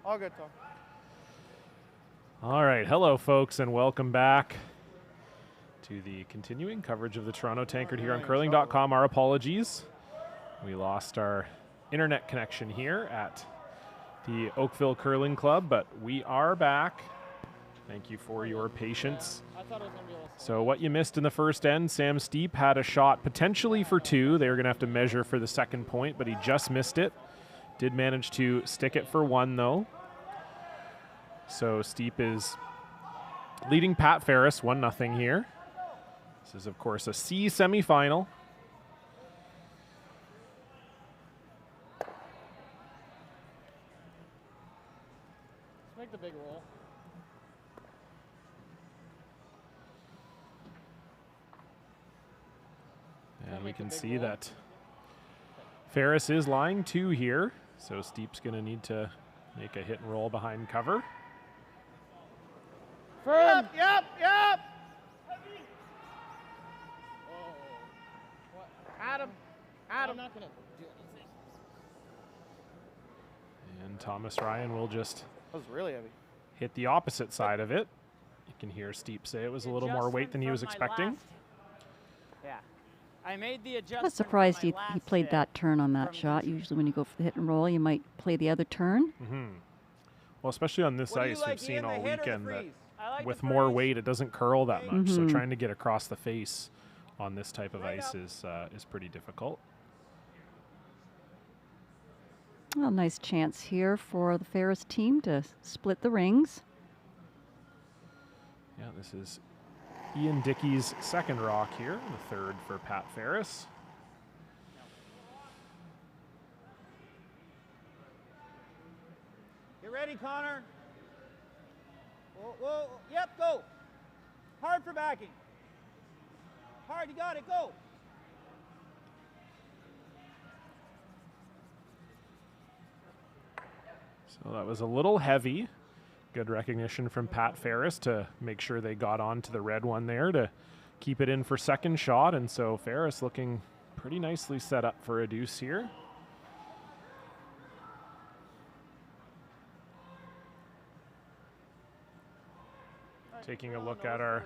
All good, Tom. All right, hello folks, and welcome back to the continuing coverage of the Toronto Tankard here on curling.com. Our apologies. We lost our internet connection here at the Oakville Curling Club, but we are back. Thank you for your patience. So what you missed in the first end, Sam Steep had a shot potentially for 2. They were going to have to measure for the second point, but he just missed it. Did manage to stick it for 1, though. So Steep is leading Pat Ferris 1-0 here. This is, of course, a C semifinal. Let's make the big roll. And we can see that Ferris is lying 2 here. So Steep's going to need to make a hit and roll behind cover. Firm. Yep. Adam. I'm not gonna do anything. And Thomas Ryan will just That was really heavy. hit the opposite side of it. You can hear Steep say it was a little more weight than he was expecting. Yeah. I made the adjustment. I was surprised he played that turn on that shot. Usually when you go for the hit and roll, you might play the other turn. Well, especially on this ice, we've seen all weekend that with more weight, it doesn't curl that much. So trying to get across the face on this type of ice is pretty difficult. Well, nice chance here for the Ferris team to split the rings. Yeah, this is Ian Dickey's second rock here, the third for Pat Ferris. Get ready, Connor. Whoa. Yep, go. Hard for backing. Hard, you got it, go. So that was a little heavy. Good recognition from Pat Ferris to make sure they got onto the red one there to keep it in for second shot. And so Ferris looking pretty nicely set up for a deuce here. Taking a look at our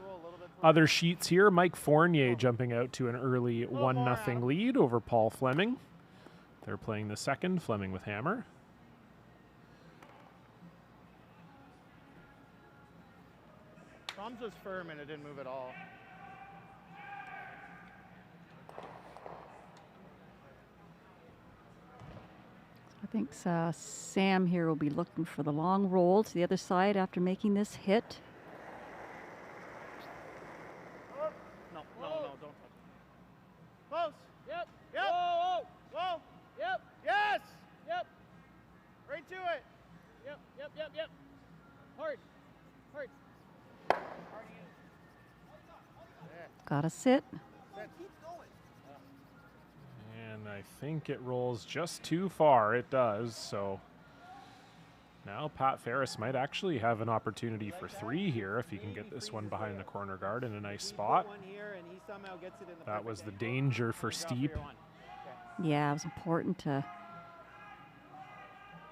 other sheets here, Mike Fournier jumping out to an early 1-0 lead over Paul Fleming. They're playing the second, Fleming with hammer. Tom's was firm and it didn't move at all. I think Sam here will be looking for the long roll to the other side after making this hit. No, don't touch it. Close. Yep. Whoa. Yep. Yes. Yep. Right to it. Yep. Hard. Gotta sit. And I think it rolls just too far. It does. So now Pat Ferris might actually have an opportunity for 3 here if he can get this one behind the corner guard in a nice spot. That was the danger for Steep. Yeah, it was important to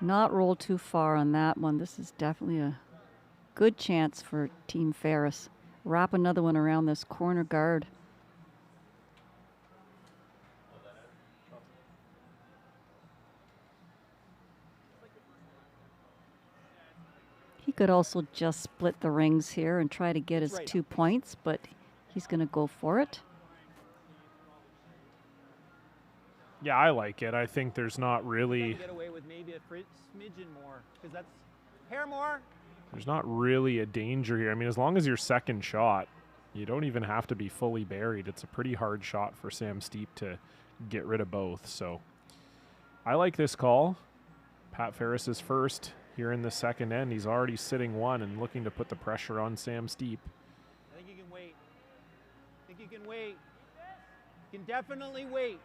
not roll too far on that one. This is definitely a good chance for Team Ferris. Wrap another one around this corner guard. He could also just split the rings here and try to get his 2 points, but he's going to go for it. Yeah, I like it. I think there's not really... Get away with maybe a smidgen more, because that's hair more. There's not really a danger here. I mean, as long as your second shot, you don't even have to be fully buried. It's a pretty hard shot for Sam Steep to get rid of both. So I like this call. Pat Ferris is first here in the second end. He's already sitting 1 and looking to put the pressure on Sam Steep. I think you can wait. You can definitely wait.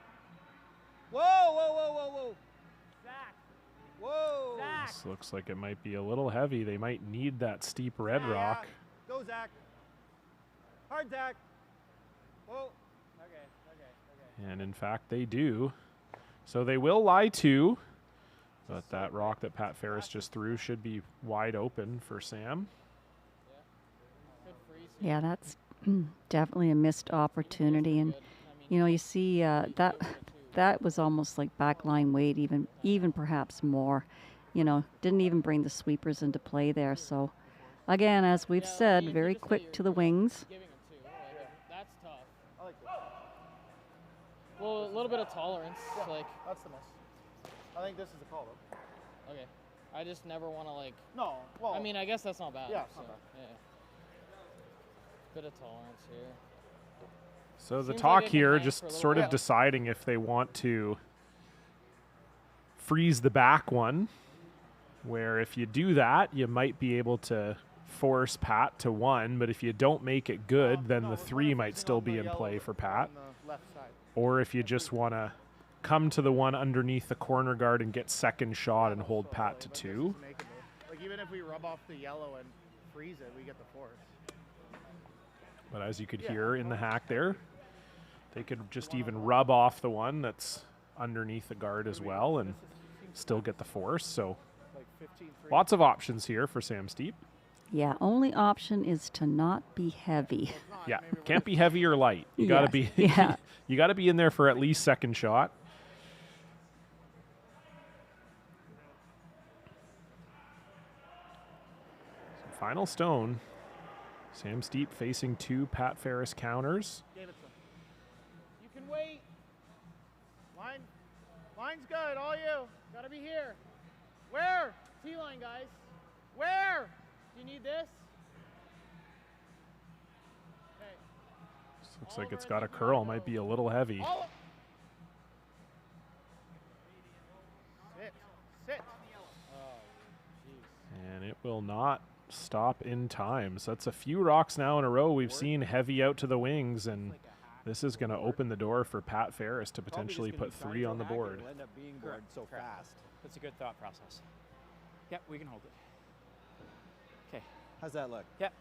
Whoa. Zach. Whoa. Zach. This looks like it might be a little heavy. They might need that steep red rock. Go, Zach. Hard, Zach. Whoa. Okay. And in fact, they do. So they will lie 2. But that rock that Pat Ferris just threw should be wide open for Sam. Yeah, that's definitely a missed opportunity. And, you know, you see that was almost like backline weight, even perhaps more. You know, didn't even bring the sweepers into play there. So, again, as we've said, very quick to the wings. That's tough. I like that. Well, a little bit of tolerance. Yeah, like that's the miss. I think this is the call, though. Okay. I just never want to like. No, well. I mean, I guess that's not bad. Yeah, it's not bad. Yeah. Bit of tolerance here. So the Seems talk like it can here, hang just for a little sort of bit. deciding if they want to freeze the back one, where if you do that, you might be able to force Pat to 1, but if you don't make it good, then the 3 might still be in play for Pat. On the left side. Or if you just want to come to the one underneath the corner guard and get second shot and hold Pat to 2. Like, even if we rub off the yellow and freeze it, we get the force. But as you could hear in the hack there, they could just even rub off the one that's underneath the guard as well and still get the force. So Like 15-3. lots of options here for Sam Steep. Yeah, only option is to not be heavy. Yeah, can't be heavy or light. You got to be Yeah. you got to be in there for at least second shot. So final stone. Sam Steep facing 2 Pat Ferris counters. Gave it to him. You can wait. Line's good, all you. Gotta be here. Where? T-line, guys. Where? Do you need this? Okay. This looks like it's got a curl. Might be a little heavy. All Sit. Oh, jeez. And it will not stop in time. So that's a few rocks now in a row. We've seen heavy out to the wings, and this is going to open the door for Pat Ferris to potentially put 3 on the board. It'll end up being board so fast. That's a good thought process. Yep, we can hold it. Okay. How's that look? Yep.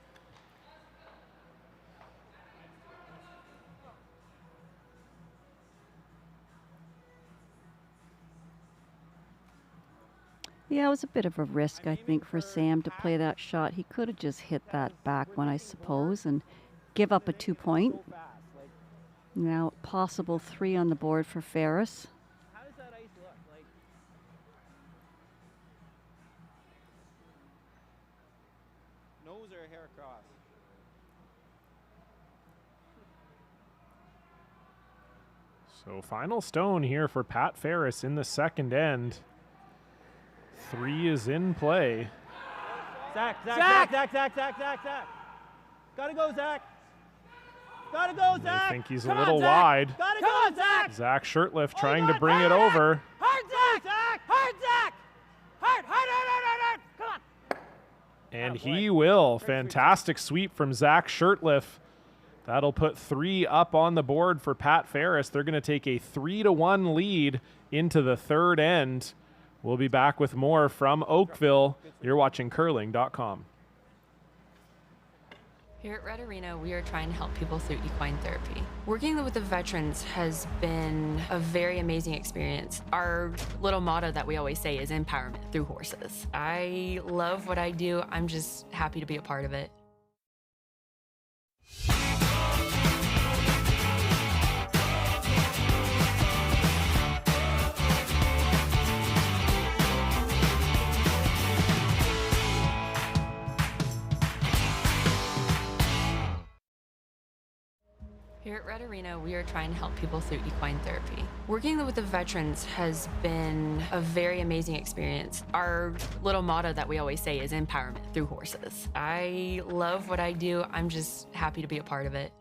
Yeah, it was a bit of a risk, I think, for Sam to play that shot. He could have just hit that back one, I suppose, and give up a 2-point. So fast. Like, Now, possible 3 on the board for Ferris. how does that ice look? Like, nose or hair across? So final stone here for Pat Ferris in the second end. 3 is in play. Zach. Gotta go, Zach. Gotta go, They Zach. think he's a Come on, little Zach. wide. Gotta go, Zach. Zach Shirtliff trying on, to bring it hard, over. Hard, Zach. Hard, Zach. Hard. Come on. And he will. Fantastic sweep from Zach Shirtliff. That'll put 3 up on the board for Pat Ferris. They're going to take a 3-1 lead into the third end. We'll be back with more from Oakville. You're watching curling.com. Here at Red Arena, we are trying to help people through equine therapy. Working with the veterans has been a very amazing experience. Our little motto that we always say is empowerment through horses. I love what I do. I'm just happy to be a part of it. Here at Red Arena, we are trying to help people through equine therapy. Working with the veterans has been a very amazing experience. Our little motto that we always say is empowerment through horses. I love what I do. I'm just happy to be a part of it.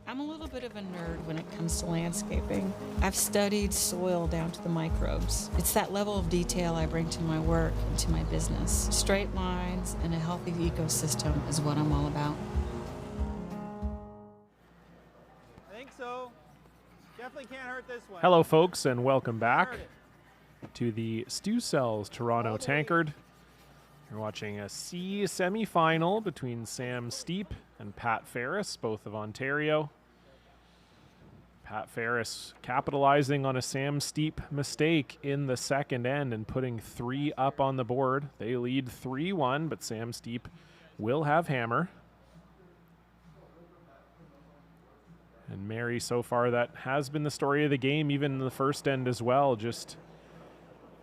I'm a little bit of a nerd when it comes to landscaping. I've studied soil down to the microbes. It's that level of detail I bring to my work and to my business. Straight lines and a healthy ecosystem is what I'm all about. I think so. Yeah. Definitely can't hurt this one. Hello, folks, and welcome Can't back hurt it. to the Stu Cells Toronto Tankard. You're watching a C semifinal between Sam Steep and Pat Ferris, both of Ontario. Pat Ferris capitalizing on a Sam Steep mistake in the second end and putting 3 up on the board. They lead 3-1, but Sam Steep will have hammer. And Mary, so far, that has been the story of the game, even in the first end as well. Just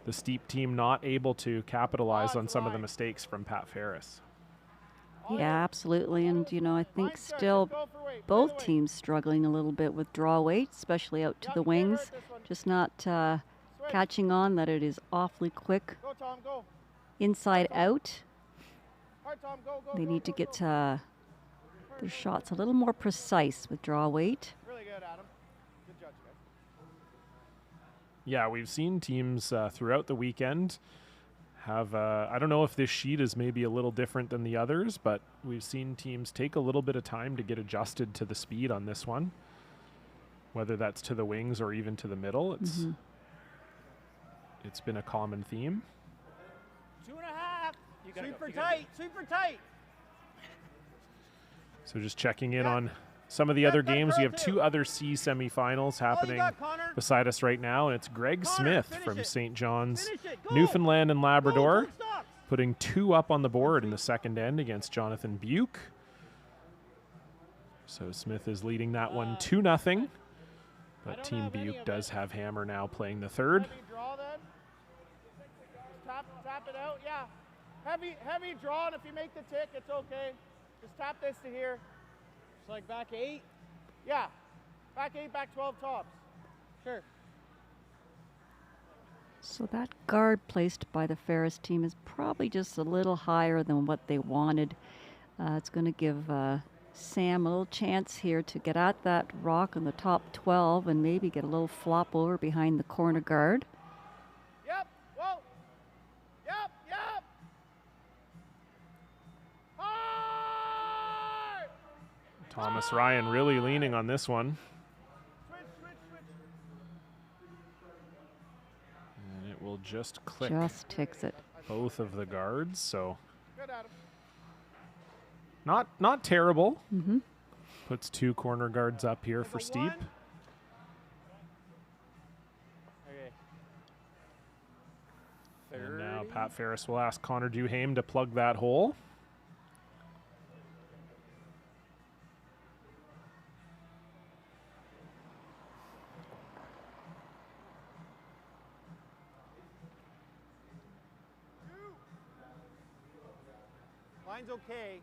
the Steep team not able to capitalize on some of the mistakes from Pat Ferris. Yeah, absolutely. And, you know, I think still both teams struggling a little bit with draw weight, especially out to the wings. Just not catching on that it is awfully quick Go, Tom, go. inside out. Hard, Tom, go, go. They go, need to go, get go. their shots a little more precise with draw weight. Really good, Adam. Good judge, guys. Yeah, we've seen teams throughout the weekend have, I don't know if this sheet is maybe a little different than the others, but we've seen teams take a little bit of time to get adjusted to the speed on this one, whether that's to the wings or even to the middle. It's been a common theme. 2.5. Super tight, super tight. So just checking in on some of the other games. We have 2 other C semifinals happening Connor. beside us right now, and it's Greg Connor, Smith finish from it. St. John's, Finish it. Go. Newfoundland and Labrador, Go, don't stop. putting 2 up on the board in the second end against Jonathan Buke. So Smith is leading that one 2-0, but Team Buke does have hammer now playing the third. Heavy draw then. Tap it out, yeah. Heavy draw, and if you make the tick, it's okay. Just tap this to here. It's like back 8. Yeah. Back 8, back 12 tops. Sure. So that guard placed by the Ferris team is probably just a little higher than what they wanted. It's going to give Sam a little chance here to get at that rock on the top 12 and maybe get a little flop over behind the corner guard. Yep. Whoa. Yep. Hard. Thomas Ryan really leaning on this one. Switch. And it will just click Just ticks it. both of the guards, so Good, Adam. not terrible. Mm-hmm. Puts 2 corner guards up here for Steep. Okay. And now Pat Ferris will ask Connor Duhame to plug that hole. Line's okay.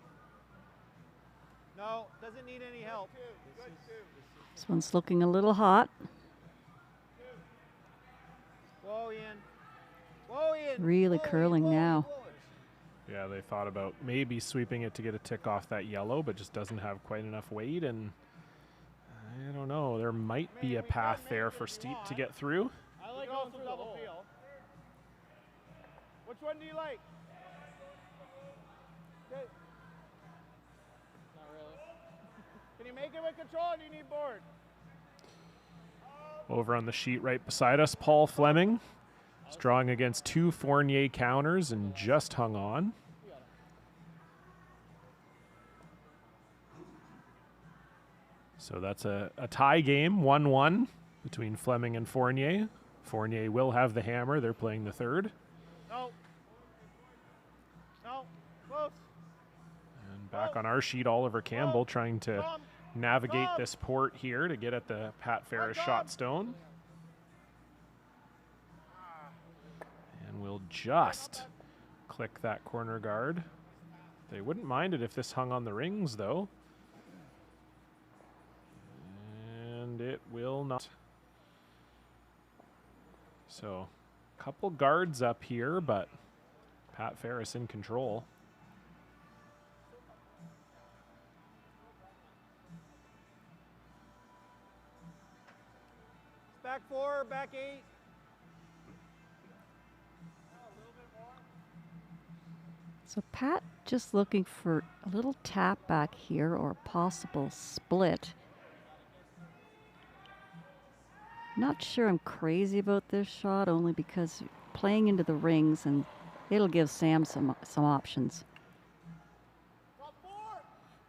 No, doesn't need any help. This one's looking a little hot. Whoa, Ian. Whoa, Ian. Really Whoa, Ian. curling Whoa, Ian. now. Whoa. Yeah, they thought about maybe sweeping it to get a tick off that yellow, but just doesn't have quite enough weight, and I don't know. There might be a path there for Steep to get through. I like Going going through through the double hole. feel. Which one do you like? Okay. Not really. Can you make it with control, or do you need board? Over on the sheet right beside us, Paul Fleming is drawing against 2 Fournier counters and just hung on. So that's a tie game, 1-1 between Fleming and Fournier. Fournier will have the hammer. They're playing the third. No. Close. And back on our sheet, Oliver Campbell trying to Tom. navigate this port here to get at the Pat Ferris shot stone. And we'll just click that corner guard. They wouldn't mind it if this hung on the rings, though. And it will not. So, a couple guards up here, but Pat Ferris in control. Back 4, back 8. So Pat just looking for a little tap back here or a possible split. Not sure I'm crazy about this shot, only because playing into the rings, and it'll give Sam some options.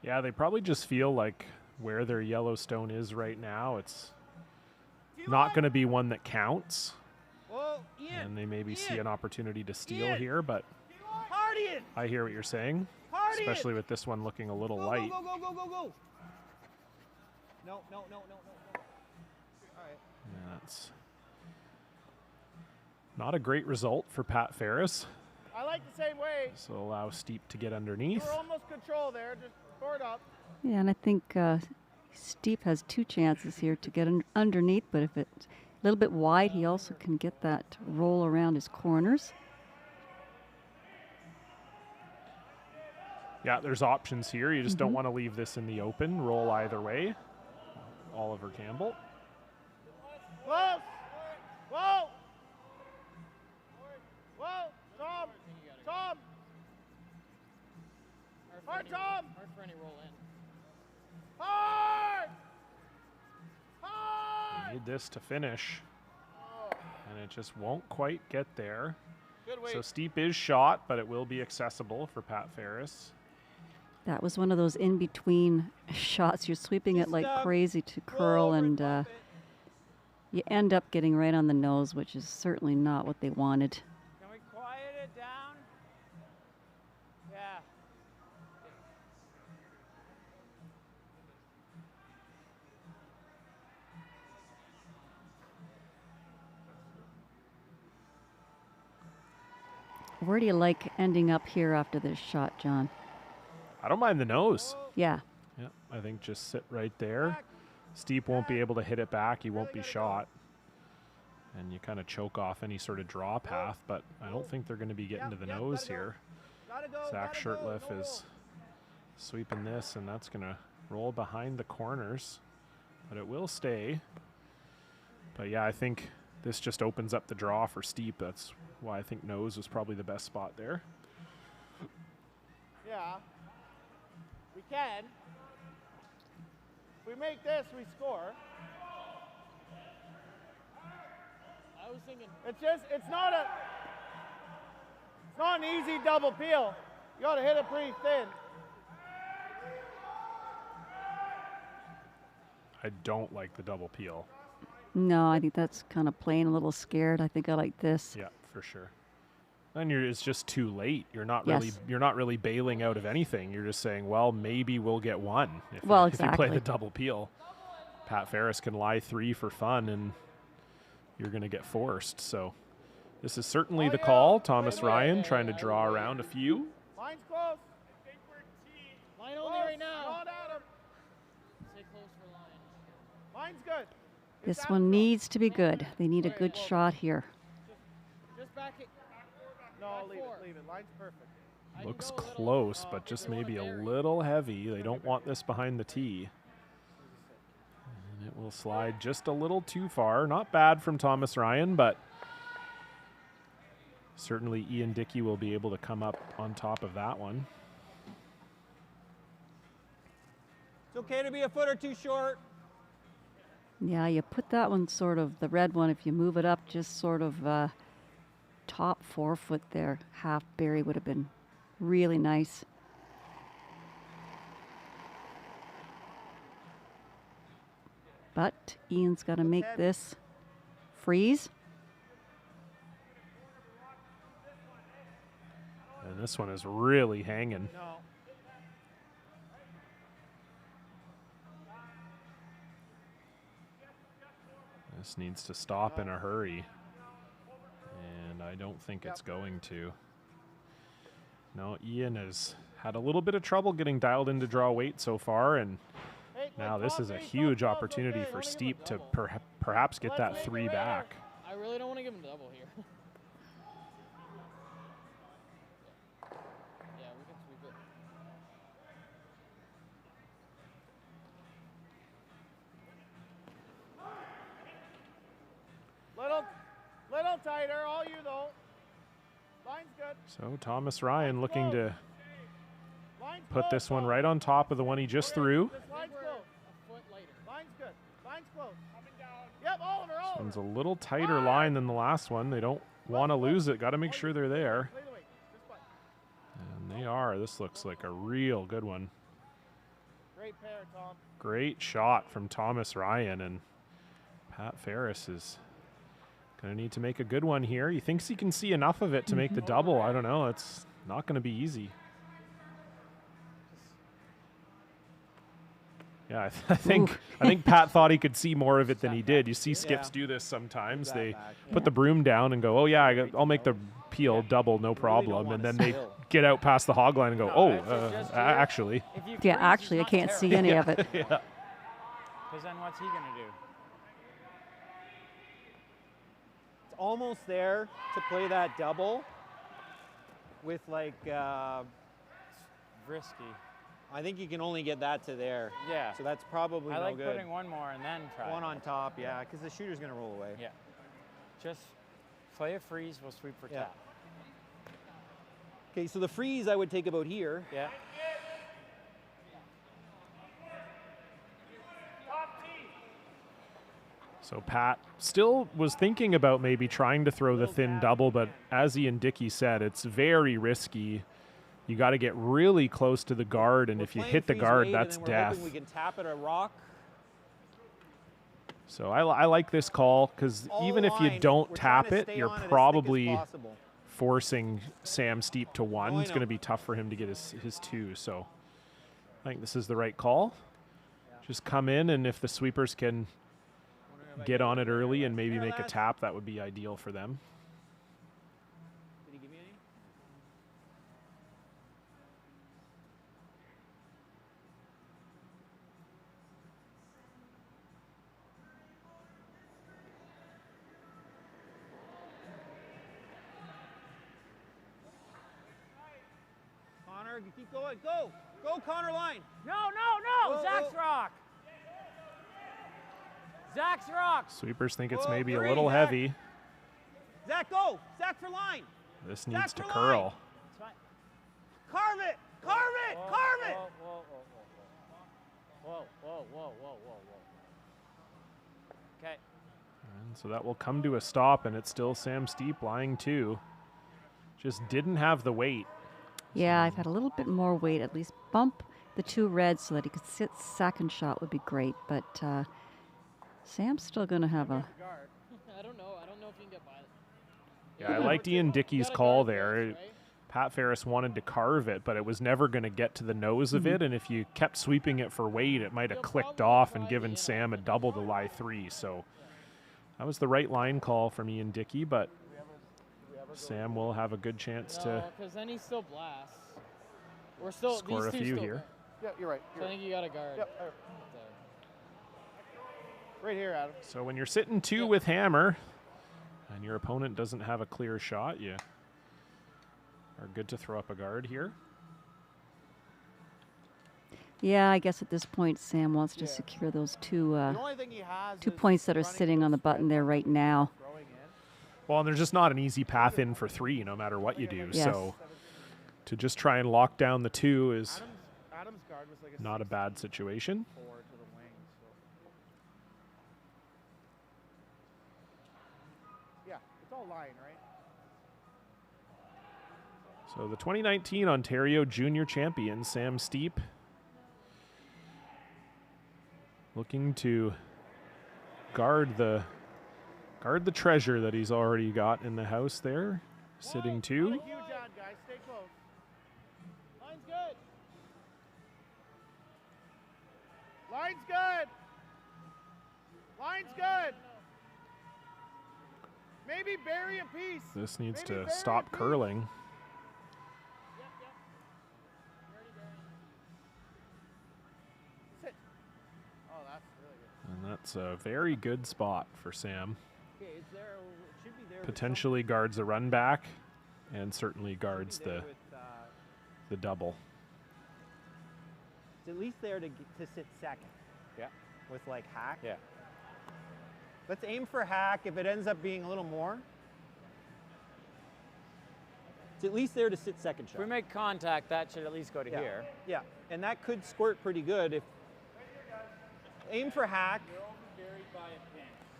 Yeah, they probably just feel like where their Yellowstone is right now, it's not going to be one that counts. Whoa, Ian. And they maybe see Ian. an opportunity to steal Ian. here, but Hard, Ian. I hear what you're saying, Hard, Ian. especially with this one looking a little Go, light. go, go, go, go, go. No. All right. Yeah, that's not a great result for Pat Ferris. I like the same way. So allow Steep to get You underneath. were almost control there. Just board up. Yeah, and I think Steep has 2 chances here to get underneath, but if it's a little bit wide, he also can get that roll around his corners. Yeah, there's options here. You just don't want to leave this in the open. Roll either way. Oliver Campbell. Close. Whoa. Whoa. Tom. Tom. Hard, Tom. Hard for any roll in. Hard. Hard. Need this to finish. And it just won't quite get there. Good weight. So Steep is shot, but it will be accessible for Pat Ferris. That was one of those in-between shots. You're sweeping it like crazy to curl, and you end up getting right on the nose, which is certainly not what they wanted. Can we quiet it down? Yeah. Where do you like ending up here after this shot, John? I don't mind the nose. Yeah. Yeah, I think just sit right there. Steep won't be able to hit it back. He won't be shot. And you kind of choke off any sort of draw path, but I don't think they're going to be getting to the nose here. Zach Shirtliff is sweeping this, and that's going to roll behind the corners, but it will stay. But yeah, I think this just opens up the draw for Steep. That's why I think nose was probably the best spot there. Yeah. We can. If we make this, we score. I was thinking. It's not an easy double peel. You got to hit it pretty thin. I don't like the double peel. No, I think that's kind of playing a little scared. I think I like this. Yeah, for sure. And it's just too late. You're not Yes. really bailing out of anything. You're just saying, well, maybe we'll get one if, Well, if you play the exactly. double peel. Pat Ferris can lie 3 for fun, and you're going to get forced. So this is certainly the call. Thomas Ryan trying to draw around a few. Line's close. Line only right now. Not at him. Stay close for line. Line's good. This one needs to be good. They need a good shot here. Just back it. No, leave it. Line's perfect. Looks close, but just maybe a little heavy. They don't want this behind the tee. And it will slide just a little too far. Not bad from Thomas Ryan, but certainly Ian Dickey will be able to come up on top of that one. It's okay to be a foot or two short. Yeah, you put that one sort of, the red one, if you move it up just sort of top 4 foot there, half berry would have been really nice. But Ian's got to make this freeze. And this one is really hanging. No. This needs to stop in a hurry. And I don't think it's going to. No, Ian has had a little bit of trouble getting dialed in to draw weight so far, and now this is a huge opportunity for Steep to perhaps get that 3 back. I really don't want to give him double here. Yeah, we can sweep it. Little tighter, all you though. Line's good. So Thomas Ryan looking to Line's put close, this one Tom. right on top of the one he just threw. This line's close. A foot later. Line's good. Line's close. Coming down. Yep, Oliver. This one's a little tighter line than the last one. They don't want to lose it. Got to make sure they're there. Play the weight. This way. And they are. This looks like a real good one. Great pair, Tom. Great shot from Thomas Ryan, and Pat Ferris is going to need to make a good one here. He thinks he can see enough of it to make the double. I don't know. It's not going to be easy. Yeah, I think Pat thought he could see more of it than he did. You see skips do this sometimes. They put the broom down and go, oh yeah, I'll make the peel double, no problem. And then they get out past the hog line and go, oh, actually. Yeah, actually, I can't see any of it. Because then what's he going to do? It's almost there to play that double with like, It's risky. I think you can only get that to there. Yeah. So that's probably I no like good. putting one more and then try. One on top, yeah, because the shooter's going to roll away. Yeah. Just play a freeze, we'll sweep for tap. Okay, so the freeze I would take about here. Yeah. So Pat still was thinking about maybe trying to throw the thin double, but as he and Dickey said, it's very risky. You got to get really close to the guard, and if you hit the guard, that's death. We can tap at a rock. So I like this call because even if you don't tap it, you're probably forcing Sam Steep to one. It's going to be tough for him to get his two. So I think this is the right call. Just come in, and if the sweepers can get on it early and maybe make a tap, that would be ideal for them. Did he give me any? Connor, you keep going. Go! Go, Connor, line! No! Whoa, Zach's whoa. rock! Zach's rock! Sweepers think it's Whoa, maybe a three, little Zach. heavy. Zach, go! Zach for line! This needs to for line. curl. It's fine. Carve it! Carve it! Carve it! Whoa. Okay. And so that will come to a stop, and it's still Sam Steep lying two. Just didn't have the weight. Yeah, I've had a little bit more weight. At least bump the two reds so that he could sit second shot would be great. But Sam's still going to have a... I don't know. I don't know if you can get by it. Yeah, I liked Ian Dickey's call there. Pat Ferris wanted to carve it, but it was never going to get to the nose of it. And if you kept sweeping it for weight, it might have clicked off and given Sam a double to lie three. So that was the right line call from Ian Dickey, but Sam will have a good chance to because then he still blasts. We're still score a these two few still here. go. Yeah, you're right. So I think you got to guard. Yep. Right here, Adam. So when you're sitting two with hammer and your opponent doesn't have a clear shot, you are good to throw up a guard here. Yeah, I guess at this point, Sam wants to secure those two The only thing he has 2 is points that are running sitting on the those button there right now. throwing in. Well, and there's just not an easy path in for three, no matter what you do. Yes. So to just try and lock down the two is Adam's guard was like a not a bad situation. 6-4 to the wing. So. Yeah, it's all line, right? So the 2019 Ontario Junior Champion, Sam Steep, looking to guard the treasure that he's already got in the house there, sitting two. Not a huge ad, guys. Stay close. Line's good. Line's good. Line's good. Maybe bury a piece. This needs Maybe to bury stop a piece. curling. Sit. Oh, that's really good. And that's a very good spot for Sam. Okay, it's there. It should be there. with Potentially guards a run back and certainly guards something. the Should be there with, the double. it's at least there to sit second. Yeah. With like hack. Yeah. Let's aim for hack. If it ends up being a little more, it's at least there to sit second If shot. we make contact, that should at least go to here. Yeah, and that could squirt pretty good if. Aim for hack.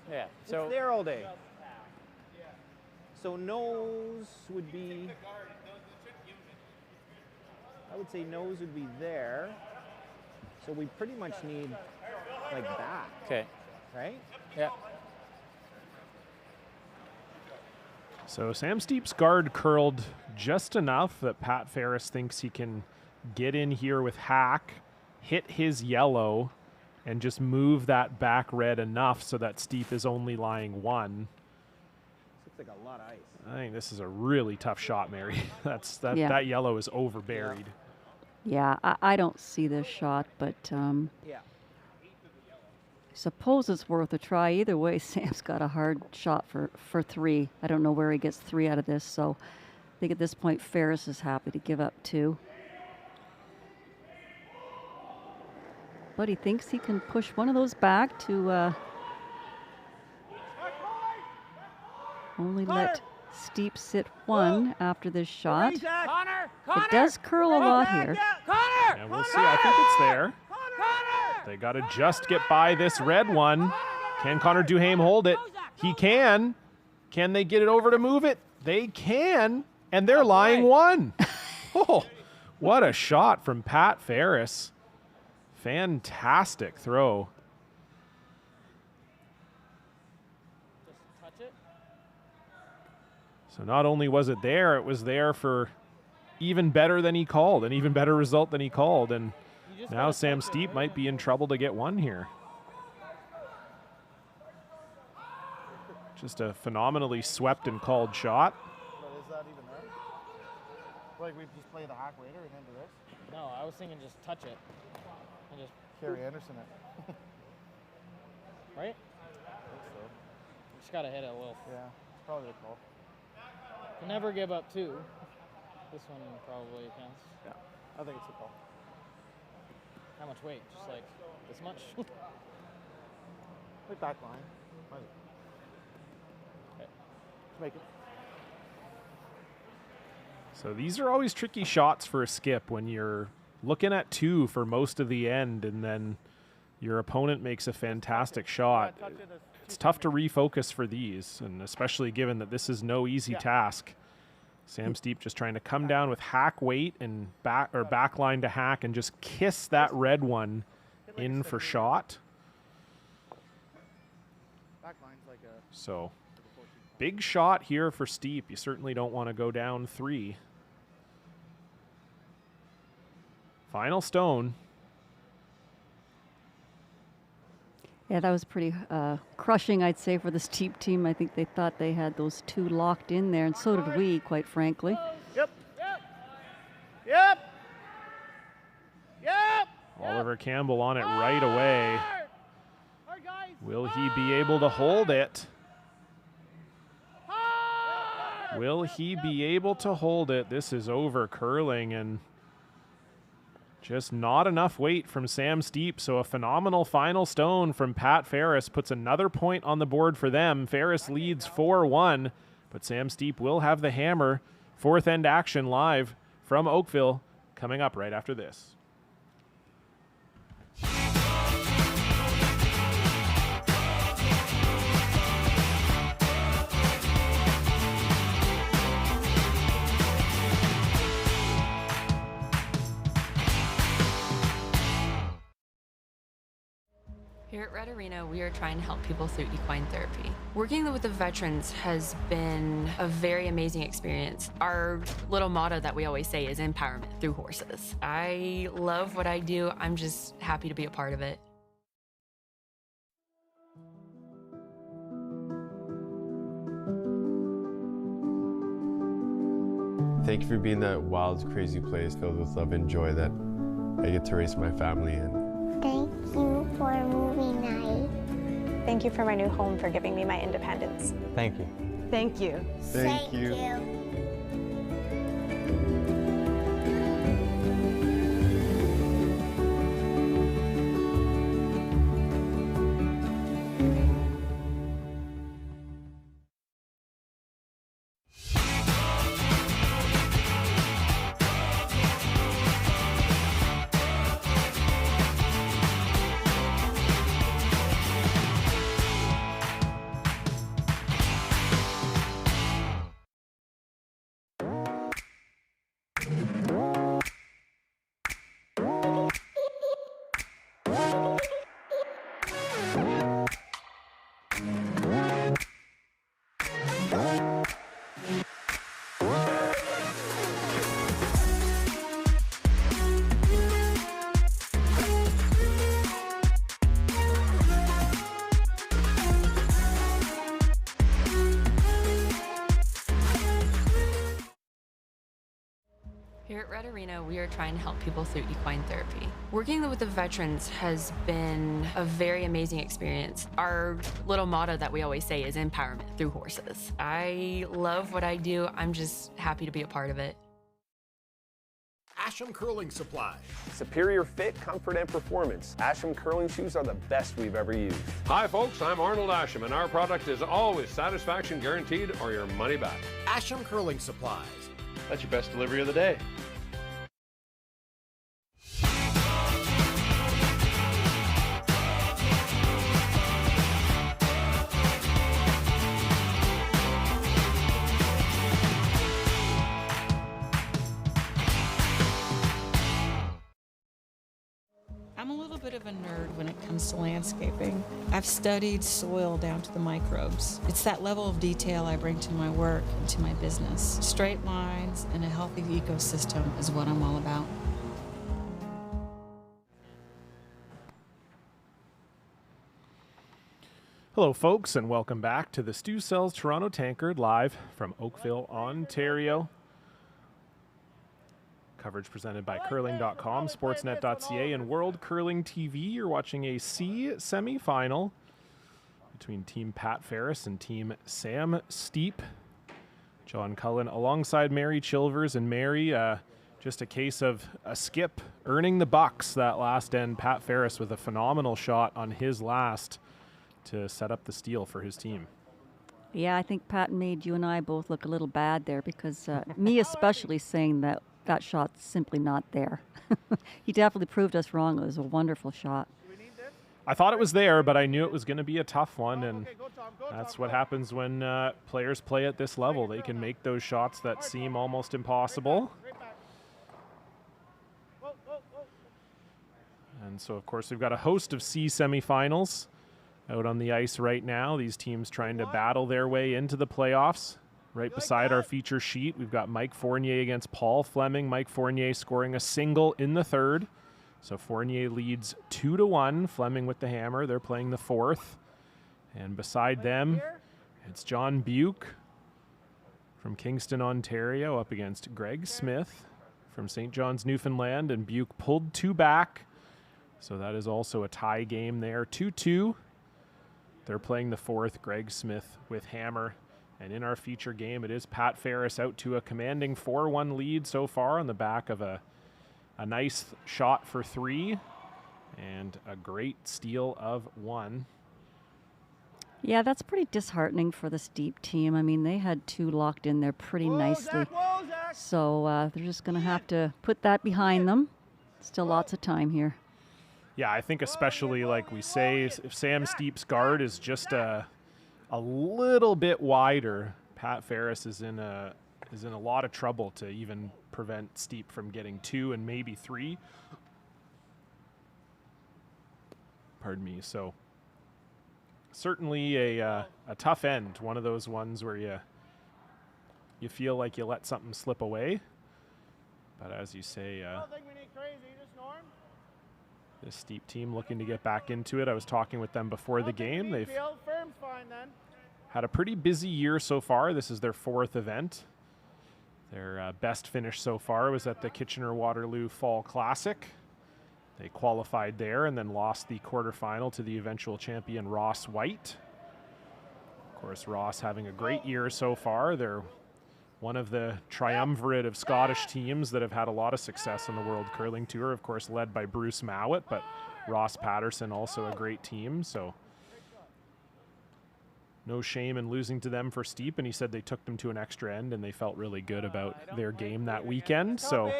Yeah. It's So there all day. So nose would be, I would say nose would be there. So we pretty much need like that, okay. right? Yeah. So Sam Steep's guard curled just enough that Pat Ferris thinks he can get in here with hack, hit his yellow, and just move that back red enough so that Steep is only lying one. This looks like a lot of ice. I think this is a really tough shot, Mary. Yeah. That yellow is overburied. Yeah, I don't see this shot, but Yeah. suppose it's worth a try. Either way, Sam's got a hard shot for 3. I don't know where he gets 3 out of this, so I think at this point Ferris is happy to give up 2. But he thinks he can push one of those back to only let Steep sit 1 after this shot. Connor! It does curl a lot here. And we'll see. I think it's there. They got to just get by this red one. Can Connor Duhame hold it? He can. Can they get it over to move it? They can. And they're lying 1. Oh, what a shot from Pat Ferris. Fantastic throw. Just touch it. So not only was it was there for even better than he called, an even better result than he called. And You just now gotta Sam touch it. Steep might be in trouble to get 1 here. Just a phenomenally swept and called shot. But is that even there? Like we just play the hack later and into this? No, I was thinking just touch it. And just, Carrie Anderson it. right? I think so. You just gotta hit it a little. Yeah, it's probably the call. Never give up 2. This one probably counts. Yeah, I think it's a call. How much weight? Just like this much? Like back line. Might as well. Okay. Let's make it. So these are always tricky shots for a skip when you're looking at 2 for most of the end and then your opponent makes a fantastic shot. Touch it as It's tough to refocus for these, and especially given that this is no easy task. Sam Steep just trying to come down with hack weight and back line to hack and just kiss that red one in for shot. back line's like a So big shot here for Steep. You certainly don't want to go down 3. Final stone. Yeah, that was pretty crushing, I'd say, for the Steep team. I think they thought they had those 2 locked in there, and so did we, quite frankly. Yep. Yep. Yep. Oliver Campbell on it right away. Hard, guys. Will he be able to hold it? Will he be able to hold it? This is over curling and just not enough weight from Sam Steep. So a phenomenal final stone from Pat Ferris puts another point on the board for them. Ferris leads 4-1, but Sam Steep will have the hammer. 4th end action live from Oakville coming up right after this. Here at Red Arena, we are trying to help people through equine therapy. Working with the veterans has been a very amazing experience. Our little motto that we always say is empowerment through horses. I love what I do. I'm just happy to be a part of it. Thank you for being that wild, crazy place filled with love and joy that I get to raise my family in. Thank you for movie night. Thank you for my new home, for giving me my independence. Thank you. Thank you. Thank you. Here at Red Arena, we are trying to help people through equine therapy. Working with the veterans has been a very amazing experience. Our little motto that we always say is empowerment through horses. I love what I do. I'm just happy to be a part of it. Asham Curling Supply. Superior fit, comfort, and performance. Asham curling shoes are the best we've ever used. Hi folks, I'm Arnold Asham, and our product is always satisfaction guaranteed or your money back. Asham Curling Supplies. That's your best delivery of the day. I'm a little bit of a nerd when it comes to landscaping. I've studied soil down to the microbes. It's that level of detail I bring to my work and to my business. Straight lines and a healthy ecosystem is what I'm all about. Hello, folks, and welcome back to the Stu Sells Toronto Tankard live from Oakville, Ontario. Coverage presented by curling.com, sportsnet.ca, and World Curling TV. You're watching a C semifinal between Team Pat Ferris and Team Sam Steep. John Cullen alongside Mary Chilvers, and Mary, just a case of a skip earning the bucks that last end. Pat Ferris with a phenomenal shot on his last to set up the steal for his team. Yeah, I think Pat made you and I both look a little bad there because me especially saying that shot's simply not there. He definitely proved us wrong. It was a wonderful shot. I thought it was there, but I knew it was going to be a tough one, and that's what happens when players play at this level. They can make those shots that seem almost impossible. And so, of course, we've got a host of C semifinals out on the ice right now. These teams trying to battle their way into the playoffs. Right beside our feature sheet, we've got Mike Fournier against Paul Fleming. Mike Fournier scoring a single in the third. So Fournier leads 2-1. Fleming with the hammer. They're playing the fourth. And beside them, it's John Buke from Kingston, Ontario, up against Greg Smith from St. John's, Newfoundland. And Buke pulled two back. So that is also a tie game there. 2-2. They're playing the fourth. Greg Smith with hammer. And in our feature game, it is Pat Ferris out to a commanding 4-1 lead so far on the back of a nice shot for three and a great steal of one. Yeah, that's pretty disheartening for the Steep team. I mean, they had two locked in there pretty nicely. So they're just going to have to put that behind them. Still lots of time here. Yeah, I think especially like we say, if Sam Steep's guard is just a little bit wider, Pat Ferris is in a lot of trouble to even prevent Steep from getting two and maybe three. Pardon me. So certainly a tough end. One of those ones where you feel like you let something slip away. But as you say, this Steep team looking to get back into it. I was talking with them before the game. They've had a pretty busy year so far. This is their fourth event. Their best finish so far was at the Kitchener-Waterloo Fall Classic. They qualified there and then lost the quarterfinal to the eventual champion Ross White. Of course, Ross having a great year so far. They're one of the triumvirate of Scottish teams that have had a lot of success on the World Curling Tour, of course, led by Bruce Mowat, but Ross Patterson also a great team. So no shame in losing to them for Steep, and he said they took them to an extra end and they felt really good about their game that weekend. So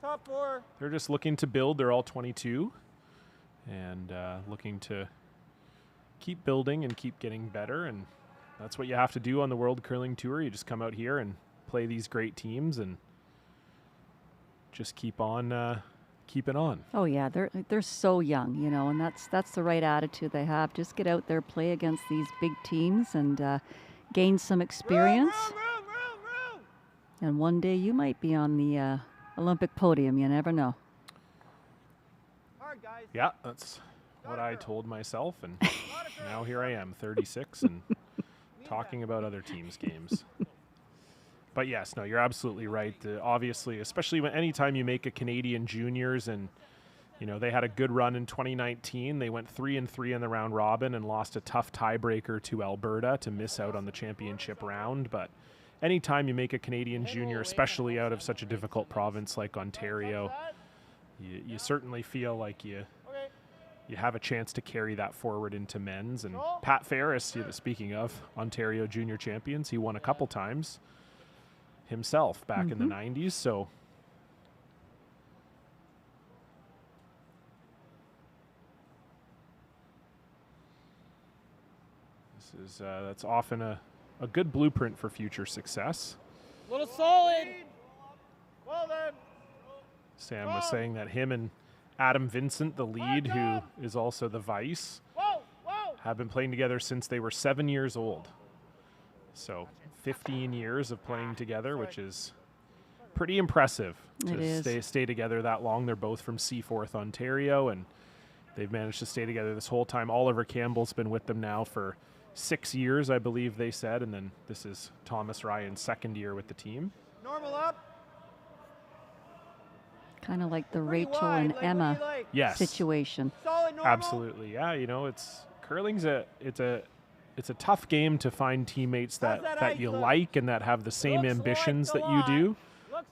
Top four. They're just looking to build. They're all 22 and looking to keep building and keep getting better, and that's what you have to do on the World Curling Tour. You just come out here and play these great teams and just keep on keeping on. Oh yeah, they're so young, you know, and that's the right attitude they have. Just get out there, play against these big teams, and gain some experience. And one day you might be on the Olympic podium. You never know. Yeah, that's what I told myself, and now here I am, 36, and talking about other teams' games. But yes, no, you're absolutely right. Obviously, especially when anytime you make a Canadian juniors, and you know they had a good run in 2019. They went 3-3 in the round robin and lost a tough tiebreaker to Alberta to miss out on the championship round. But anytime you make a Canadian junior, especially out of such a difficult province like Ontario, you certainly feel like you have a chance to carry that forward into men's. And Pat Ferris, speaking of Ontario junior champions, he won a couple times himself back in the 90s. So this is that's often a good blueprint for future success. Little solid. Well then. Sam was saying that him and Adam Vincent, the lead, who is also the vice, have been playing together since they were 7 years old. So 15 years of playing together, which is pretty impressive to stay together that long. They're both from Seaforth, Ontario, and they've managed to stay together this whole time. Oliver Campbell's been with them now for 6 years, I believe they said, and then this is Thomas Ryan's second year with the team. Normal up. Kind of like the Rachel and Emma situation. Solid normal. Absolutely, yeah. You know, curling's it's a tough game to find teammates that you like and that have the same ambitions that you do.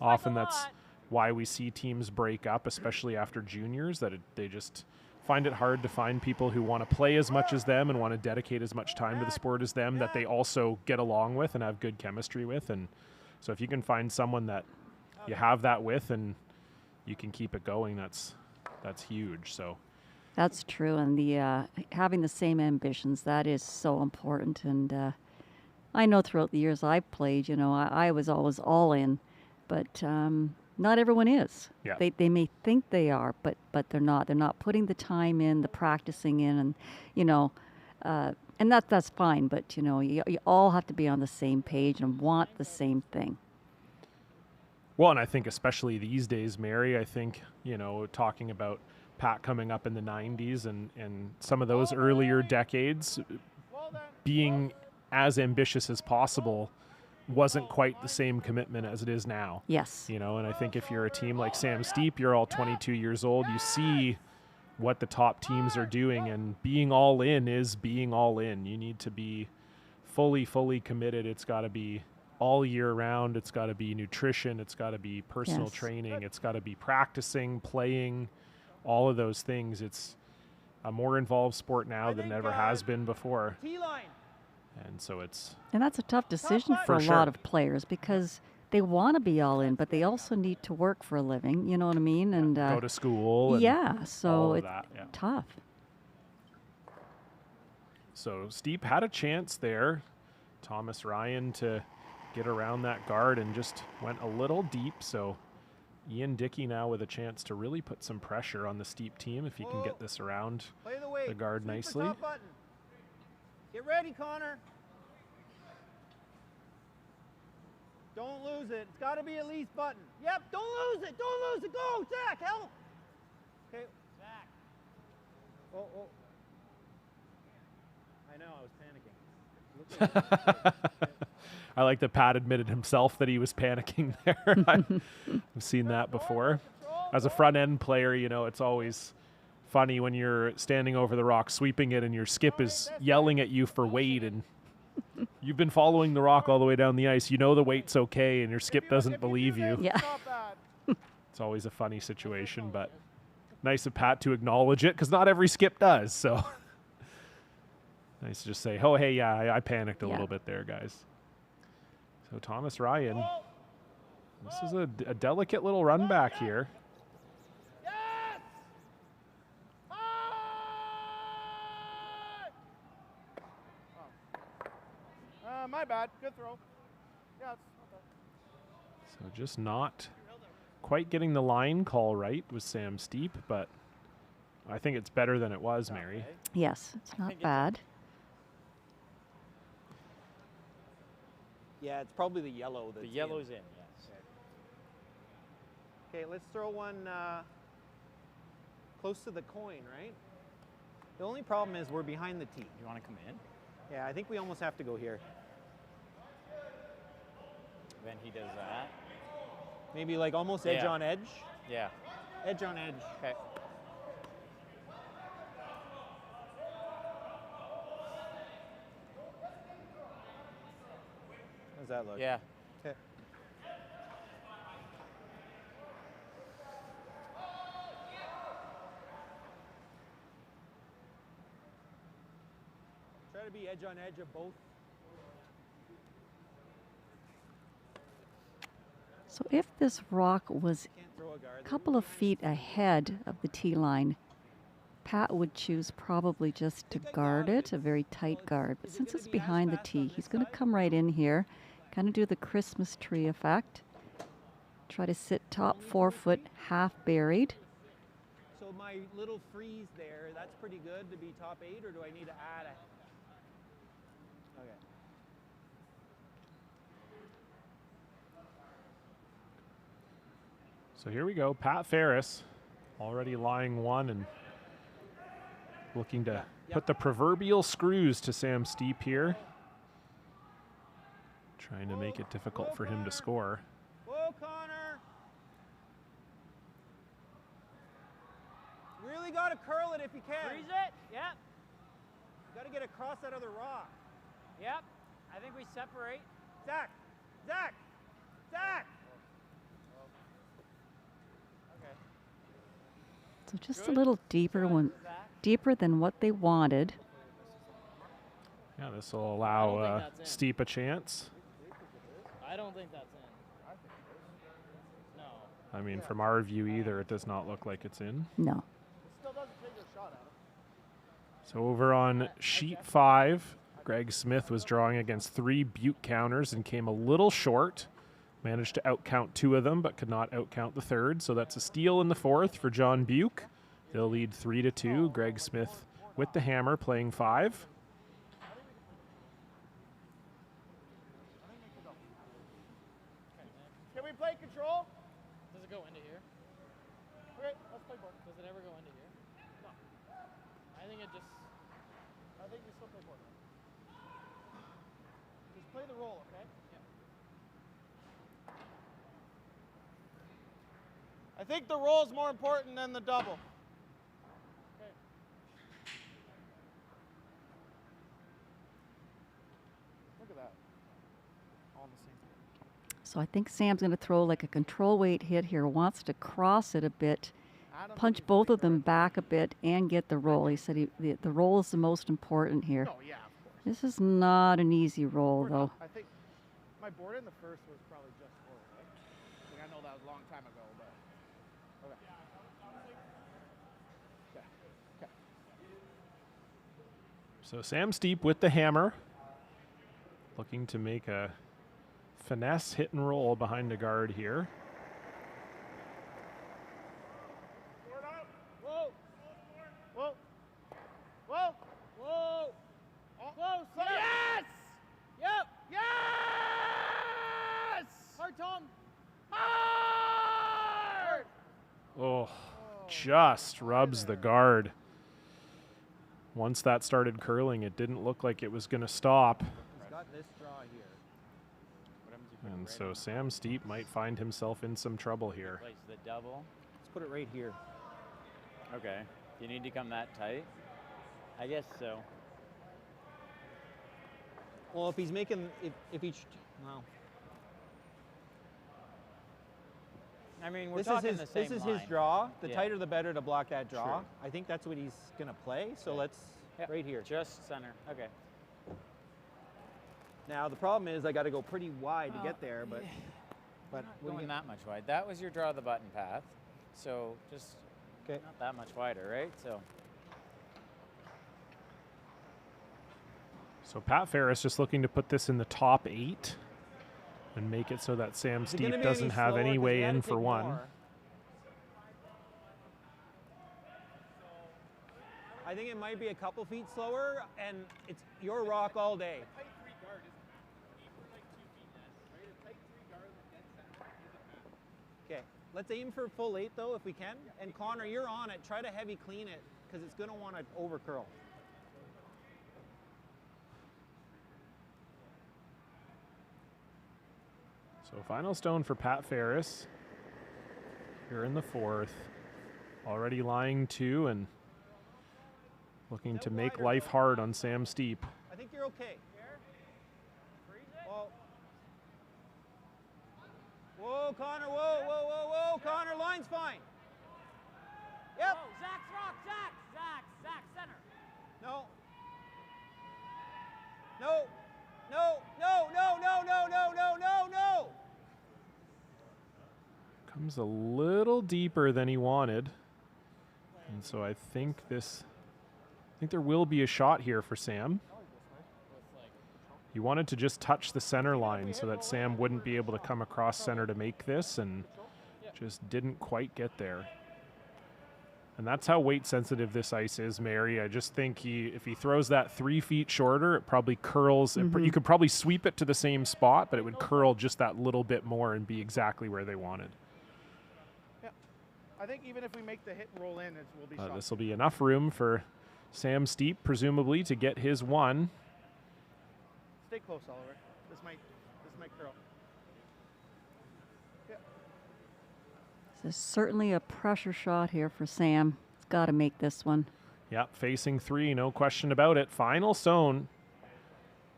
Often that's why we see teams break up, especially after juniors, that they just find it hard to find people who want to play as much as them and want to dedicate as much time to the sport as them, that they also get along with and have good chemistry with. And so if you can find someone that you have that with and you can keep it going, that's huge. So that's true, and the having the same ambitions, that is so important. And I know throughout the years I've played, you know, I was always all in, but not everyone is. Yeah. They may think they are, but they're not. They're not putting the time in, the practicing in, and you know, and that's fine. But you know, you all have to be on the same page and want the same thing. Well, and I think especially these days, Mary, I think, you know, talking about Pat coming up in the 90s and some of those earlier decades, being as ambitious as possible wasn't quite the same commitment as it is now. Yes. You know, and I think if you're a team like Sam Steep, you're all 22 years old, you see what the top teams are doing, and being all in is being all in. You need to be fully committed. It's got to be all year round. It's got to be nutrition. It's got to be personal training. It's got to be practicing, playing, all of those things. It's a more involved sport now than ever has been before. And so and that's a tough decision for a lot of players, because they want to be all in, but they also need to work for a living. You know what I mean? And go to school. And so it's tough. So Steep had a chance there. Thomas Ryan to get around that guard and just went a little deep. So Ian Dickey now with a chance to really put some pressure on the Steep team if he can get this around the guard nicely. Get ready, Connor. Don't lose it. It's got to be at least button. Yep, don't lose it. Don't lose it. Go, Zach, help. Okay, Zach. Oh. I know, I was panicking. I like that Pat admitted himself that he was panicking there. I've seen that before. As a front end player, you know, it's always funny when you're standing over the rock sweeping it and your skip is yelling at you for weight, and you've been following the rock all the way down the ice. You know the weight's okay, and your skip doesn't believe you. Yeah. It's always a funny situation, but nice of Pat to acknowledge it, because not every skip does. So nice to just say, oh, hey, yeah, I panicked a little bit there, guys. So Thomas Ryan, this is a delicate little run back here. My bad. Good throw. Yeah, So just not quite getting the line call right with Sam Steep, but I think it's better than it was, Mary. Yes, it's not bad. Yeah, it's probably the yellow. The yellow's in, yes. Okay, let's throw one close to the coin, right? The only problem is we're behind the tee. You want to come in? Yeah, I think we almost have to go here. Then he does that. Maybe like almost edge on edge. Yeah. Edge on edge. Okay. How's that look? Yeah. Okay. Try to be edge on edge of both. So if this rock was a couple of feet ahead of the tee line, Pat would choose probably just to guard it, a very tight guard. But since it's behind the tee, he's going to come right in here, kind of do the Christmas tree effect. Try to sit top 4 foot, half buried. So my little freeze there, that's pretty good to be top 8, or do I need to add a... Okay. So here we go. Pat Ferris already lying one and looking to put the proverbial screws to Sam Steep here. Trying to make it difficult for him to score. Whoa, Connor! Really got to curl it if you can. Freeze it. Yep. Got to get across that other rock. Yep. I think we separate. Zach! Zach! Zach! Okay. So just a little deeper than what they wanted. Yeah, this will allow Steep a chance. I don't think that's in. No. I mean, from our view either, it does not look like it's in. No. So over on sheet 5, Greg Smith was drawing against 3 Butte counters and came a little short. Managed to outcount 2 of them, but could not outcount the third. So that's a steal in the 4th for John Buke. They'll lead 3-2. Greg Smith with the hammer playing 5. Can we play control? Does it go into here? Okay, let's play board. Does it ever go into here? No. I think it just... I think we still play board. Just play the roll, okay? I think the roll is more important than the double. Okay. Look at that. All in the same. So I think Sam's going to throw like a control weight hit here, wants to cross it a bit, punch both of them back a bit, and get the roll. He said the roll is the most important here. Oh, yeah, of course. This is not an easy roll, though. I think my board in the first was probably just forward, right? Like, I know that was a long time ago, but... Okay. Okay. Okay. So Sam Steep with the hammer, looking to make a finesse hit and roll behind the guard here. Whoa! Whoa! Whoa! Whoa! Close! Yes! Yep! Yes! Hard, Tom! Hard! Oh, just rubs the guard. Once that started curling, it didn't look like it was going to stop. He's got this draw here. And so Sam Steep might find himself in some trouble here. Place the double. Let's put it right here. Okay. Do you need to come that tight? I guess so. Well, if he's making, if each, well. I mean, we're This talking is the same This is line. his draw. The Yeah. tighter the better to block that draw. True. I think that's what he's going to play. So let's, Yep. right here. Just center. Okay. Now, the problem is I got to go pretty wide to get there, but Not what do going you- that much wide. That was your draw the button path. So just not that much wider, right? So Pat Ferris just looking to put this in the top 8 and make it so that Sam Is it gonna Steep be doesn't any have slower? any 'Cause way you gotta in for take one. more. I think it might be a couple feet slower, and it's your rock all day. Okay, let's aim for full 8 though, if we can. And Connor, you're on it. Try to heavy clean it, because it's going to want to over curl. So final stone for Pat Ferris here in the fourth. Already lying 2 and looking to make life hard on Sam Steep. I think you're okay. Whoa. Whoa, Connor, whoa, whoa, whoa, whoa, Connor, line's fine. Yep. Whoa, Zach's rock, Zach, center. No. No. No, no, no, no, no, no, no, no, no. Comes a little deeper than he wanted. And so I think there will be a shot here for Sam. He wanted to just touch the center line so that Sam wouldn't be able to come across center to make this, and just didn't quite get there. And that's how weight sensitive this ice is, Mary. I just think if he throws that 3 feet shorter, it probably curls. You could probably sweep it to the same spot, but it would curl just that little bit more and be exactly where they wanted. Yeah, I think even if we make the hit and roll in, we'll be shot. This will be enough room for Sam Steep, presumably, to get his 1. Stay close, Oliver. This might curl. Yeah. This is certainly a pressure shot here for Sam. He's got to make this one. Yep, facing 3, no question about it. Final stone.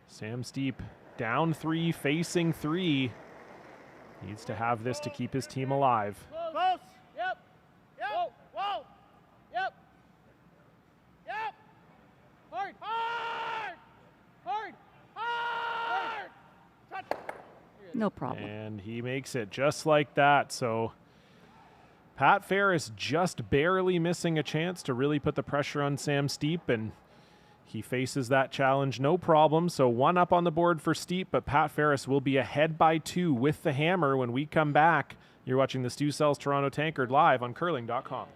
Sam Steep down 3, facing 3. Needs to have this to keep his team alive. Close. Yep. Yep. Whoa. Whoa. Yep. Yep. Hard. Hard. Hard. Hard. Touch. No problem. And he makes it just like that. So Pat Ferris just barely missing a chance to really put the pressure on Sam Steep, and he faces that challenge no problem. So 1 up on the board for Steep, but Pat Ferris will be ahead by 2 with the hammer when we come back. You're watching the Stu Sells Toronto Tankard live on curling.com.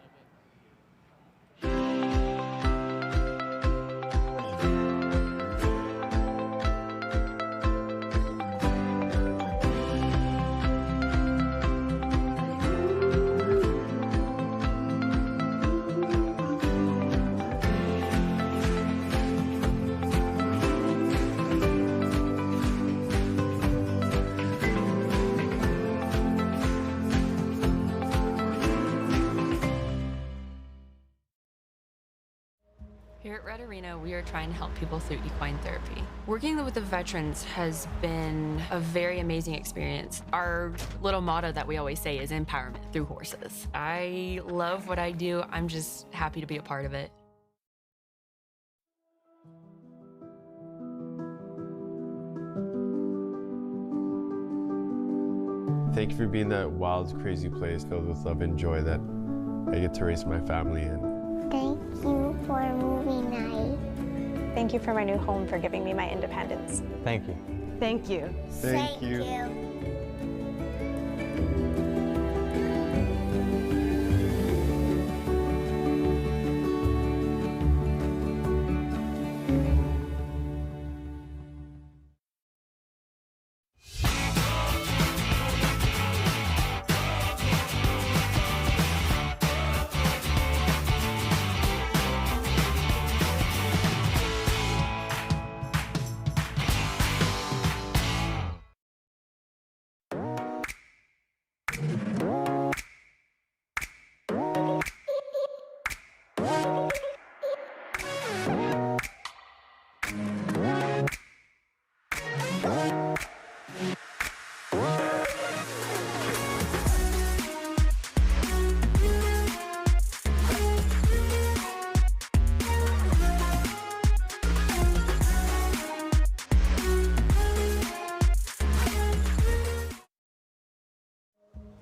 Here at Red Arena, we are trying to help people through equine therapy. Working with the veterans has been a very amazing experience. Our little motto that we always say is empowerment through horses. I love what I do. I'm just happy to be a part of it. Thank you for being that wild, crazy place filled with love and joy that I get to raise my family in. Thank you for movie night. Thank you for my new home, for giving me my independence. Thank you. Thank you. Thank you.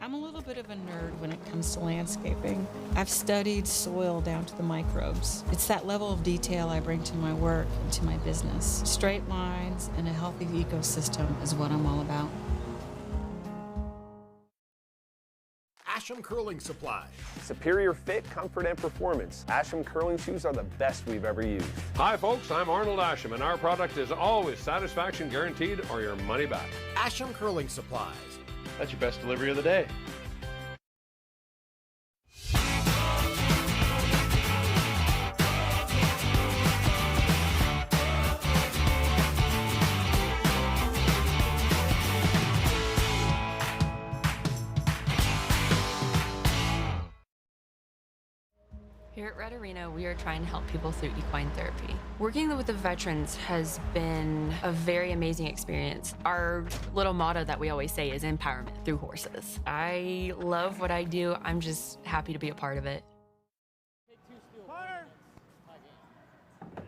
I'm a little bit of a nerd when it comes to landscaping. I've studied soil down to the microbes. It's that level of detail I bring to my work and to my business. Straight lines and a healthy ecosystem is what I'm all about. Asham Curling Supply. Superior fit, comfort, and performance. Asham curling shoes are the best we've ever used. Hi folks, I'm Arnold Asham, and our product is always satisfaction guaranteed or your money back. Asham Curling Supplies. That's your best delivery of the day. Here at Red Arena, we are trying to help people through equine therapy. Working with the veterans has been a very amazing experience. Our little motto that we always say is empowerment through horses. I love what I do. I'm just happy to be a part of it. Connor!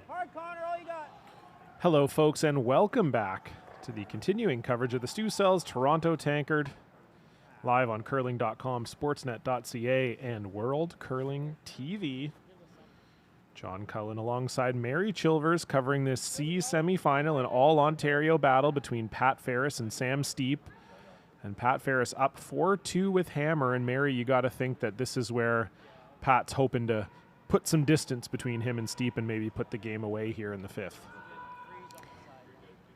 Hard, Connor, all you got. Hello, folks, and welcome back to the continuing coverage of the Stu Sells Toronto Tankard, live on curling.com, sportsnet.ca, and World Curling TV. John Cullen alongside Mary Chilvers covering this C semifinal and all-Ontario battle between Pat Ferris and Sam Steep. And Pat Ferris up 4-2 with hammer, and Mary, you got to think that this is where Pat's hoping to put some distance between him and Steep and maybe put the game away here in the fifth.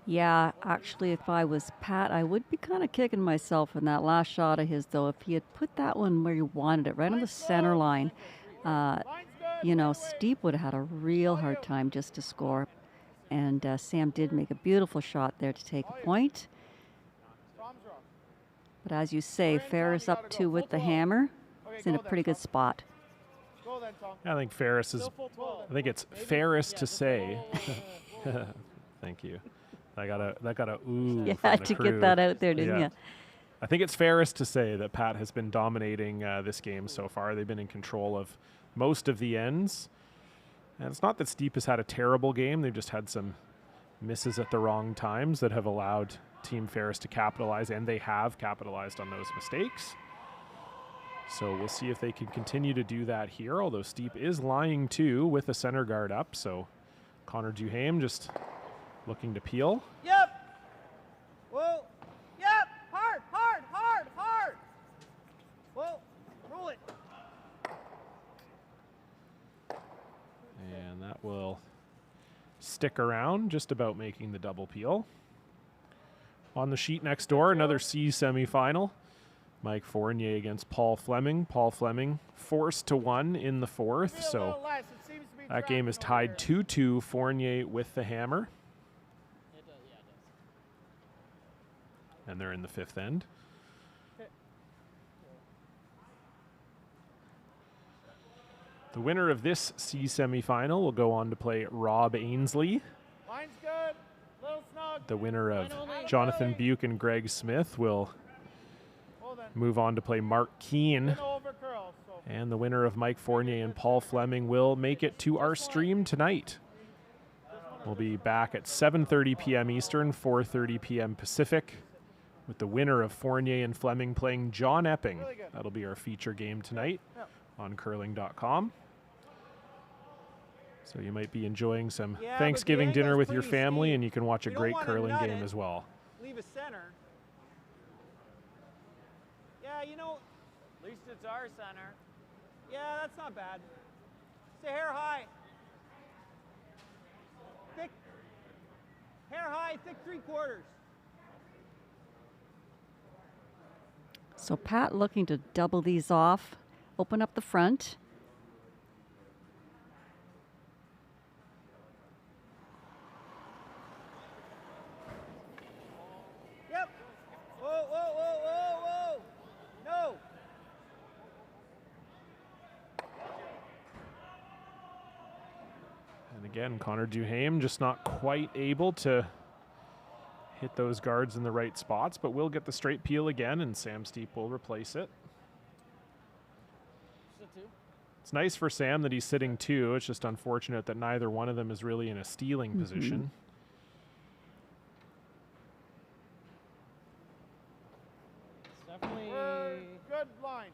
Yeah, actually, if I was Pat, I would be kind of kicking myself in that last shot of his, though. If he had put that one where he wanted it, right on the center line, you know, Steep would have had a real hard time just to score. And Sam did make a beautiful shot there to take a point. But as you say, Ferris up 2 with the hammer. He's in a pretty good spot. I think Ferris is, I think it's Ferris to say. Thank you. That got a ooh. Yeah, from the to crew. get that out there, didn't you? I think it's Ferris to say that Pat has been dominating this game so far. They've been in control of most of the ends. And it's not that Steep has had a terrible game. They've just had some misses at the wrong times that have allowed Team Ferris to capitalize, and they have capitalized on those mistakes. So we'll see if they can continue to do that here, although Steep is lying too with the center guard up. So Connor Duhame just looking to peel. Yep. Whoa. Yep. Hard, hard, hard, hard. Whoa. Roll it. And that will stick around, just about making the double peel. On the sheet next door, another C semifinal. Mike Fournier against Paul Fleming. Paul Fleming forced to 1 in the fourth, so that game is tied 2-2. Fournier with the hammer. And they're in the fifth end. The winner of this C semifinal will go on to play Rob Ainsley. Line's good. Little snug. The winner of Jonathan Buke and Greg Smith will move on to play Mark Keane. And the winner of Mike Fournier and Paul Fleming will make it to our stream tonight. We'll be back at 7:30 p.m. Eastern, 4:30 p.m. Pacific, with the winner of Fournier and Fleming playing John Epping. That'll be our feature game tonight on curling.com. So you might be enjoying some Thanksgiving dinner with your family, and you can watch a great curling game as well. Leave a center. Yeah, you know. At least it's our center. Yeah, that's not bad. Stay hair high. Thick. Hair high, thick 3/4. So Pat looking to double these off, open up the front. Yep. Whoa, whoa, whoa, whoa, whoa. No. And again, Connor Duhame just not quite able to hit those guards in the right spots, but we'll get the straight peel again, and Sam Steep will replace it. It's nice for Sam that he's sitting 2. It's just unfortunate that neither one of them is really in a stealing position. It's definitely good line.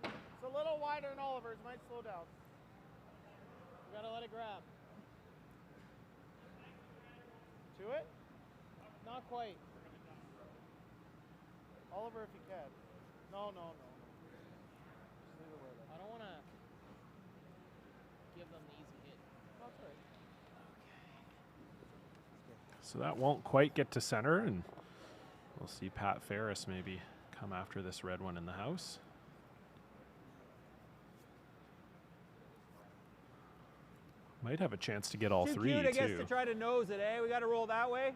It's a little wider than Oliver's. Might slow down. You gotta let it grab. To it? Not quite. Oliver, if you can. No, no, no. I don't want to give them the easy hit. That's right. So that won't quite get to center, and we'll see Pat Ferris maybe come after this red one in the house. Might have a chance to get all 3, cute, I guess, too. to try to nose it, eh? We got to roll that way.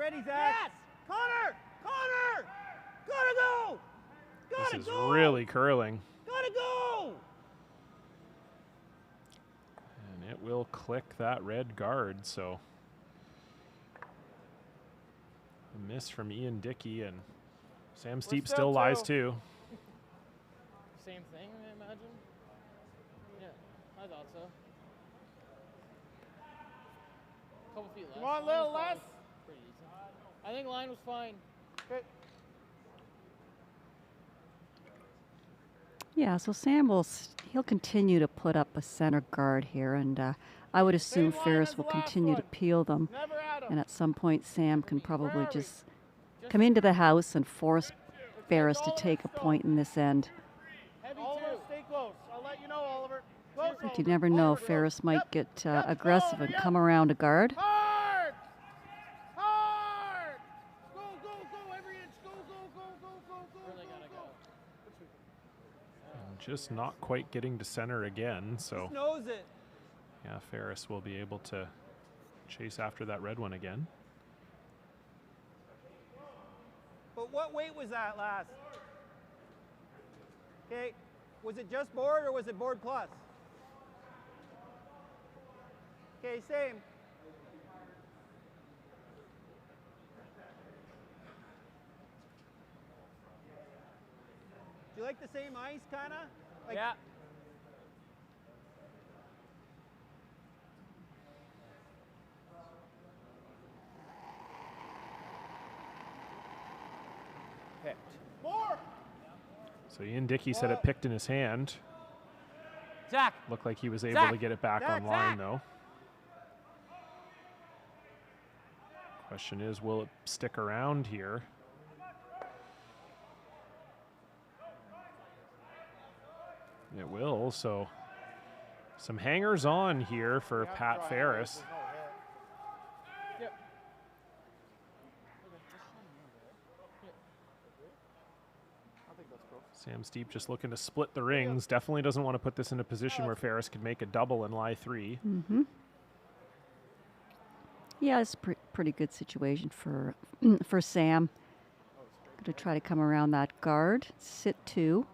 ready, Zach. Yes! Connor! Connor! Gotta go! Gotta This is go! really curling. Gotta go! And it will click that red guard, so a miss from Ian Dickey, and Sam Steep still lies too. Same thing, I imagine. Yeah, I thought so. Couple feet less. Come on, little less. Pretty decent. I think line was fine. Okay. Yeah, so Sam he'll continue to put up a center guard here, and I would assume Ferris will continue to peel them. And at some point, Sam can probably just come into the house and force Ferris to take a point in this end. Oliver, stay close. I'll let you know, Oliver. Close, But you never know, Ferris might get aggressive and come around a guard. Hard! Hard! Go, go, go, every inch. Go, go, go, go, go, go, Where they gotta go. And just not quite getting to center again, so Just knows it. yeah, Ferris will be able to chase after that red one again. But what weight was that last? Okay, was it just board or was it board plus? Okay, same. Do you like the same ice, kinda? Like, yeah. Picked. More! So Ian Dickey said it picked in his hand. Zach! Looked like he was able to get it back Zach, online, Zach. though. Question is, will it stick around here? It will, so some hangers on here for Pat Ferris. Yep. Sam Steep just looking to split the rings. Definitely doesn't want to put this in a position where Ferris could make a double and lie three. Mm-hmm. Yeah, it's a pretty good situation for for Sam. Going to try to come around that guard, sit two.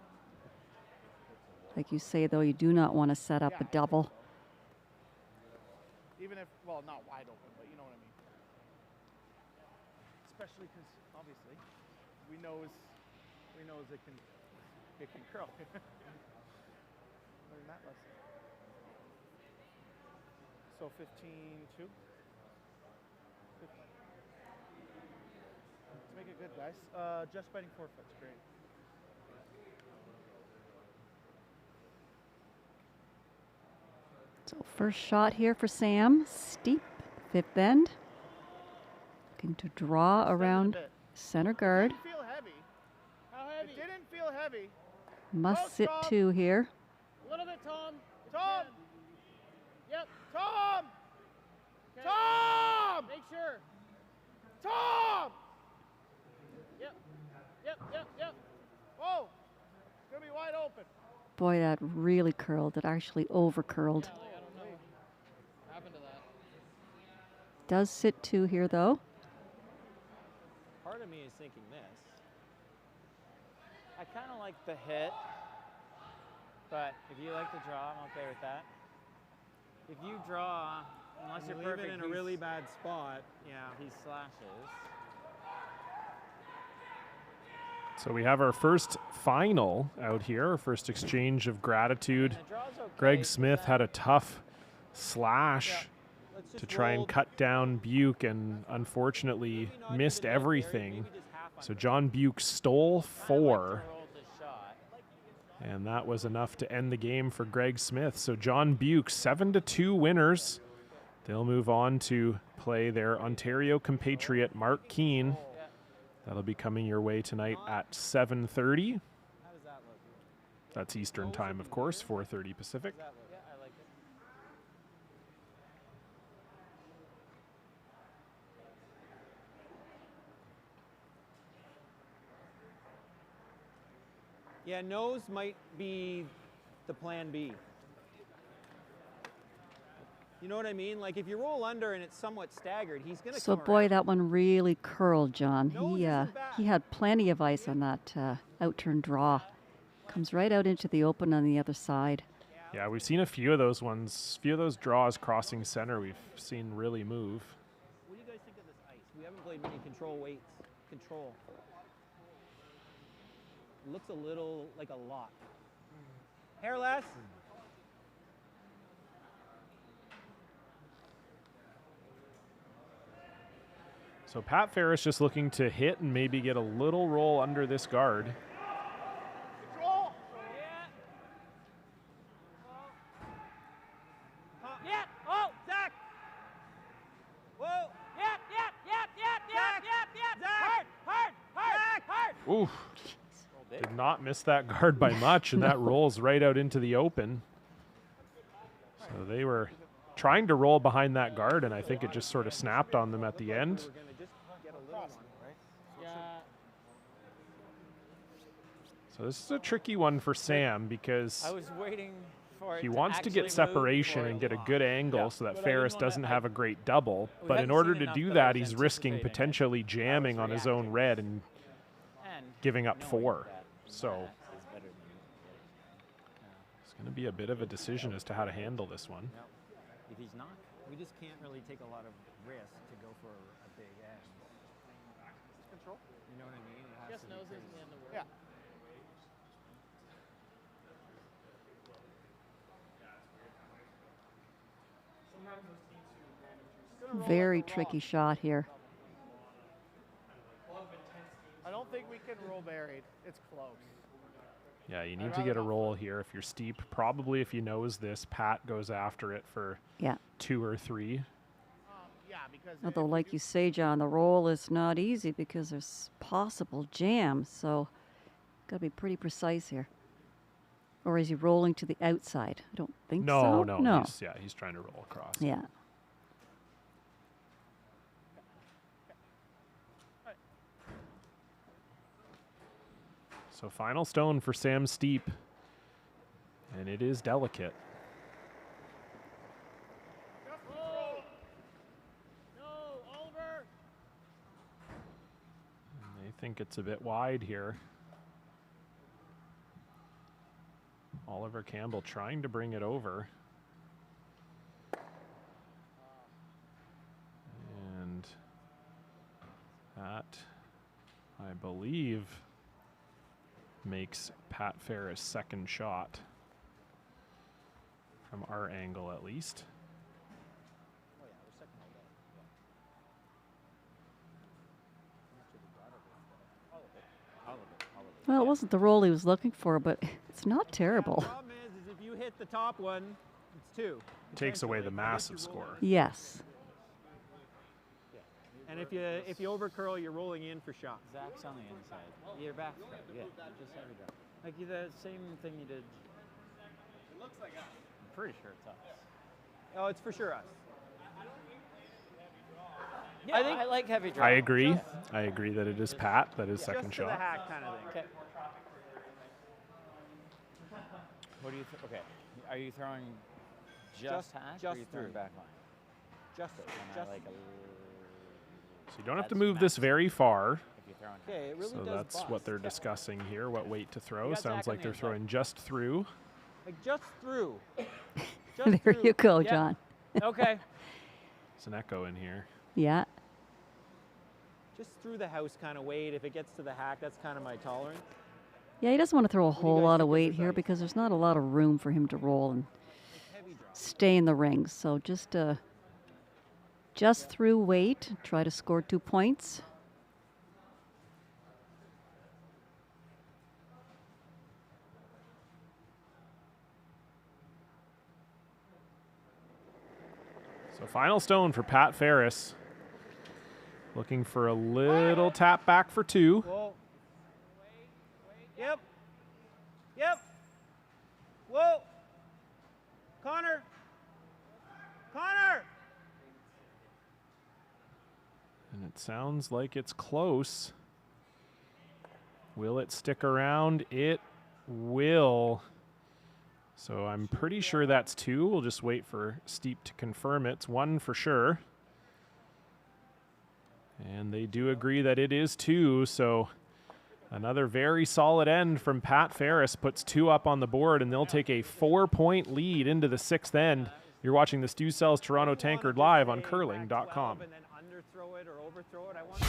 Like you say, though, you do not want to set up a double. even if, well, not wide open, but you know what I mean. Especially because, obviously, we knows it can curl. Learn that lesson. So 15-2. Let's make it good, guys. Just fighting 4 foot's great. So first shot here for Sam. Steep, fifth end. Looking to draw around center guard. Didn't feel heavy. How heavy? It didn't feel heavy. Must sit two here. A little bit, Tom. Tom! Yep. Tom! Okay. Tom! Make sure. Tom! Yep. Whoa! It's going to be wide open. Boy, that really curled. It actually over curled. Yeah, like, I don't know what happened to that. Does sit two here, though. Part of me is thinking this. I kind of like the hit, but if you like to draw, I'm okay with that. If you draw, unless you're leave perfect, it in a really bad spot, yeah. He slashes. So we have our first final out here, our first exchange of gratitude. Okay, Greg Smith had a tough slash to try and cut down Buke and unfortunately missed everything. So John Buke stole 4. And that was enough to end the game for Greg Smith. So John Buke, 7-2 winners. They'll move on to play their Ontario compatriot Mark Keane. That'll be coming your way tonight at 7:30. That's Eastern time, of course, 4:30 Pacific. Yeah, I like it. Yeah, nose might be the plan B. You know what I mean? Like if you roll under and it's somewhat staggered, he's going to So come boy, around. that one really curled, John. Nose He isn't bad. he had plenty of ice on that out-turn draw. Comes right out into the open on the other side. Yeah, we've seen a few of those ones, few of those draws crossing center we've seen really move. What do you guys think of this ice? We haven't played many control weights. Control. It looks a little like a lot. Hairless. So Pat Ferris just looking to hit and maybe get a little roll under this guard. Control. Yeah. Oh, Zach. Whoa. Zach. Hard. Oof. Did not miss that guard by much, and that rolls right out into the open. So they were trying to roll behind that guard, and I think it just sort of snapped on them at the end. So this is a tricky one for Sam because I was waiting for it he to wants to get actually separation move and before get a it good launched. angle Yeah. so that But I Ferris didn't wanna- doesn't have a great double. We But in hadn't order seen to enough do that I that, was he's risking anticipating it. potentially jamming on his own reacting. red and And giving up knowing 4. that So that is better than it's going to be a bit of a decision as to how to handle this one. No. If he's not, we just can't really take a lot of risk to go for a big end. Control. You know what I mean? It has Just to be knows crazy. isn't the end of the world. Yeah. Very tricky shot here. I don't think we can roll buried. It's close. Yeah, you need to get a roll here if you're steep. Probably if you nose this, Pat goes after it for Yeah. 2 or 3. Yeah, because Although, like you say, John, the roll is not easy because there's possible jam. So, got to be pretty precise here. Or is he rolling to the outside? I don't think so. No. He's trying to roll across. Yeah. So final stone for Sam Steep. And it is delicate. And they think it's a bit wide here. Oliver Campbell trying to bring it over. And that, I believe, makes Pat Ferris' second shot. From our angle, at least. Well, it wasn't the roll he was looking for, but it's not terrible. The problem is if you hit the top one, it's 2. Takes away the massive score. Yes. And if you over curl, you're rolling in for shot. Zach's on the inside. Your back throw. Yeah. Just heavy drop. Like the same thing you did. It looks like us. I'm pretty sure it's us. Oh, it's for sure us. Yeah, I like heavy drop. I agree. I agree that it is Pat. That is second Just to the shot. hack kind of thing. Okay. What do you okay? Are you throwing just hack or are you throwing through. back line? Just I like a So you don't have to move this very far. if you're throwing Okay, it really So does that's bust. what they're discussing here, what weight to throw. You got Sounds Zach on like the they're inside. throwing just through. Like just through. There you go, Yeah. John. Okay. There's an echo in here. Yeah. Just through the house kind of weight. If it gets to the hack, that's kind of my tolerance. Yeah, he doesn't want to throw a do you whole guys lot think of of weight this here ice? because there's not a lot of room for him to roll and stay in the rings. So just through weight, try to score 2 points. So final stone for Pat Ferris. Looking for a little tap back for 2. Whoa. Yep. Yep. Whoa. Connor. Connor. And it sounds like it's close. Will it stick around? It will. So I'm pretty sure that's 2. We'll just wait for Steep to confirm it. It's 1 for sure. And they do agree that it is 2, so another very solid end from Pat Ferris puts 2 up on the board, and they'll take a 4-point lead into the 6th end. You're watching the Stu Sells Toronto Tankard live on curling.com. And then underthrow it or overthrow it. I want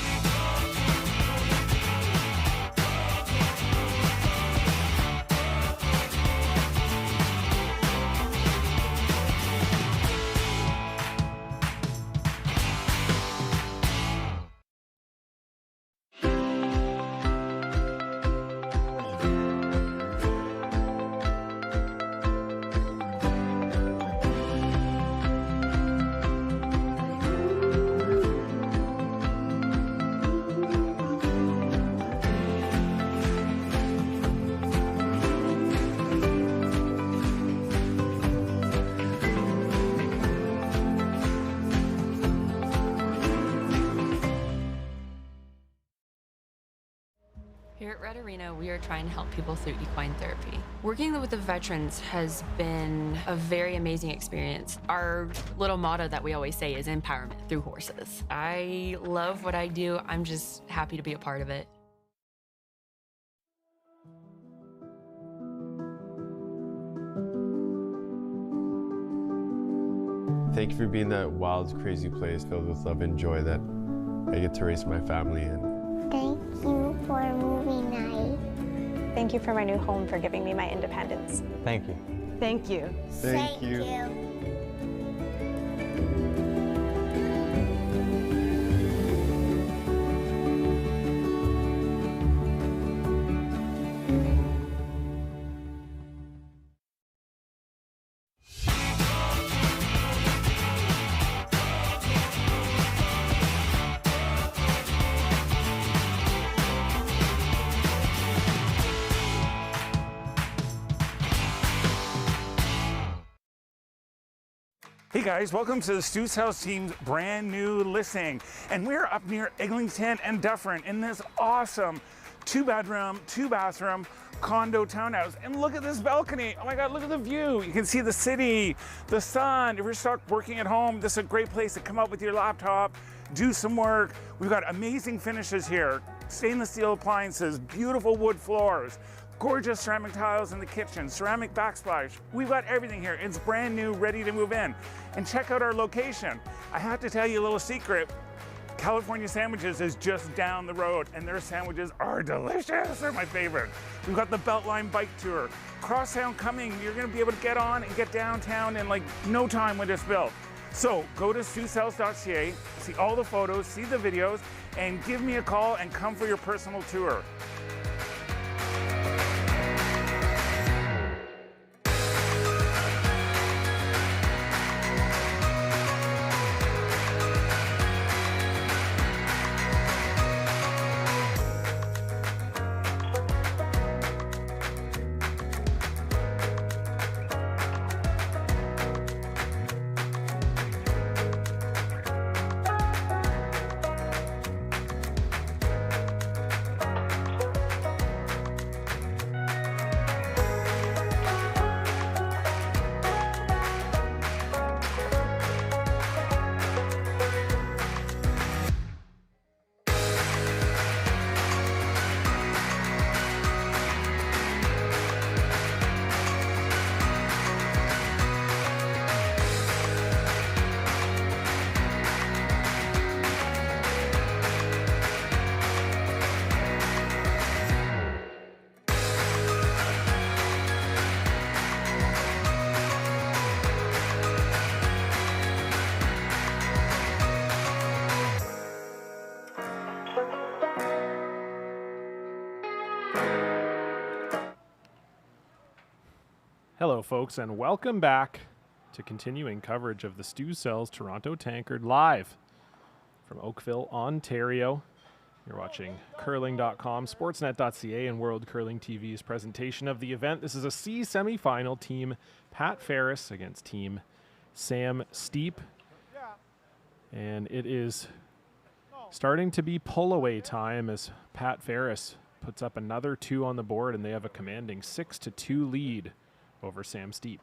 Here at Red Arena, we are trying to help people through equine therapy. Working with the veterans has been a very amazing experience. Our little motto that we always say is empowerment through horses. I love what I do. I'm just happy to be a part of it. Thank you for being that wild, crazy place filled with love and joy that I get to raise my family in. Thank you for movie night. Thank you for my new home for giving me my independence. Thank you. Thank you. Thank you. Hey guys, welcome to the Stu's House team's brand new listing. And we're up near Eglinton and Dufferin in this awesome 2-bedroom, 2-bathroom condo townhouse. And look at this balcony. Oh my God, look at the view. You can see the city, the sun. If you're stuck working at home, this is a great place to come out with your laptop, do some work. We've got amazing finishes here. Stainless steel appliances, beautiful wood floors, gorgeous ceramic tiles in the kitchen, ceramic backsplash. We've got everything here. It's brand new, ready to move in. And check out our location. I have to tell you a little secret. California Sandwiches is just down the road, and their sandwiches are delicious. They're my favorite. We've got the Beltline bike tour. Crosstown coming. You're gonna be able to get on and get downtown in like no time when it's built. So go to StuSells.ca, see all the photos, see the videos, and give me a call and come for your personal tour. Hello, folks, and welcome back to continuing coverage of the Stu Sells Toronto Tankard live from Oakville, Ontario. You're watching curling.com, sportsnet.ca, and World Curling TV's presentation of the event. This is a C semifinal. Team Pat Ferris against Team Sam Steep. And it is starting to be pull-away time as Pat Ferris puts up another 2 on the board, and they have a commanding 6-2 lead over Sam Steep.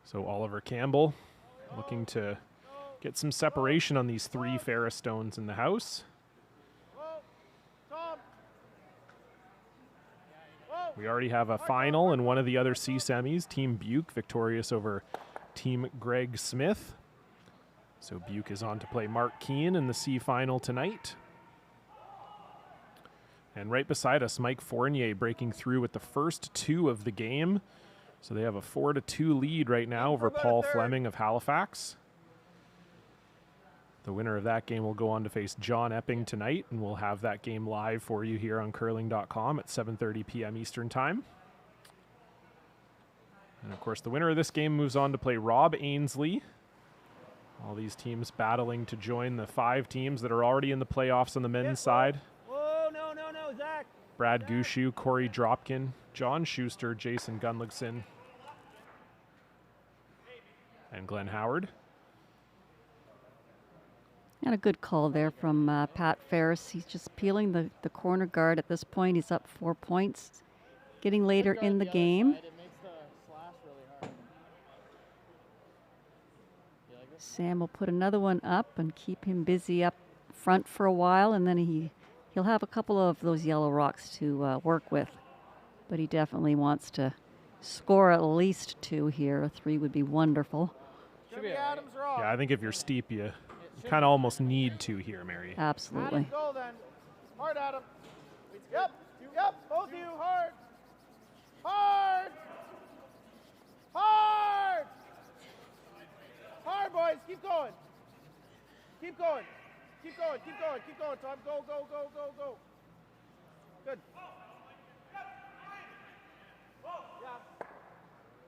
So Oliver Campbell looking to get some separation on these 3 Ferris stones in the house. We already have a final in one of the other C semis. Team Buke victorious over Team Greg Smith. So Buke is on to play Mark Keane in the C final tonight. And right beside us, Mike Fournier breaking through with the first 2 of the game. So they have a 4-2 lead right now over Paul Fleming of Halifax. The winner of that game will go on to face John Epping tonight, and we'll have that game live for you here on curling.com at 7:30 p.m. Eastern Time. And of course, the winner of this game moves on to play Rob Ainsley. All these teams battling to join the 5 teams that are already in the playoffs on the men's side. Whoa, no, Zach. Brad Gushu, Corey Dropkin, John Schuster, Jason Gunlickson, and Glenn Howard. And a good call there from Pat Ferris. He's just peeling the corner guard at this point. He's up 4 points. Getting later in the game. Sam will put another one up and keep him busy up front for a while, and then he'll have a couple of those yellow rocks to work with. But he definitely wants to score at least 2 here. A 3 would be wonderful. Yeah, I think if you're Steep, you kind of almost need 2 here, Mary. Absolutely. Adam, go then. Hard, Adam. Yep, both of you, hard. Hard. Hard. Hard, boys, keep going. Keep going. Keep going, keep going, keep going, Tom. Go, go, go, go, go. Good. Yeah.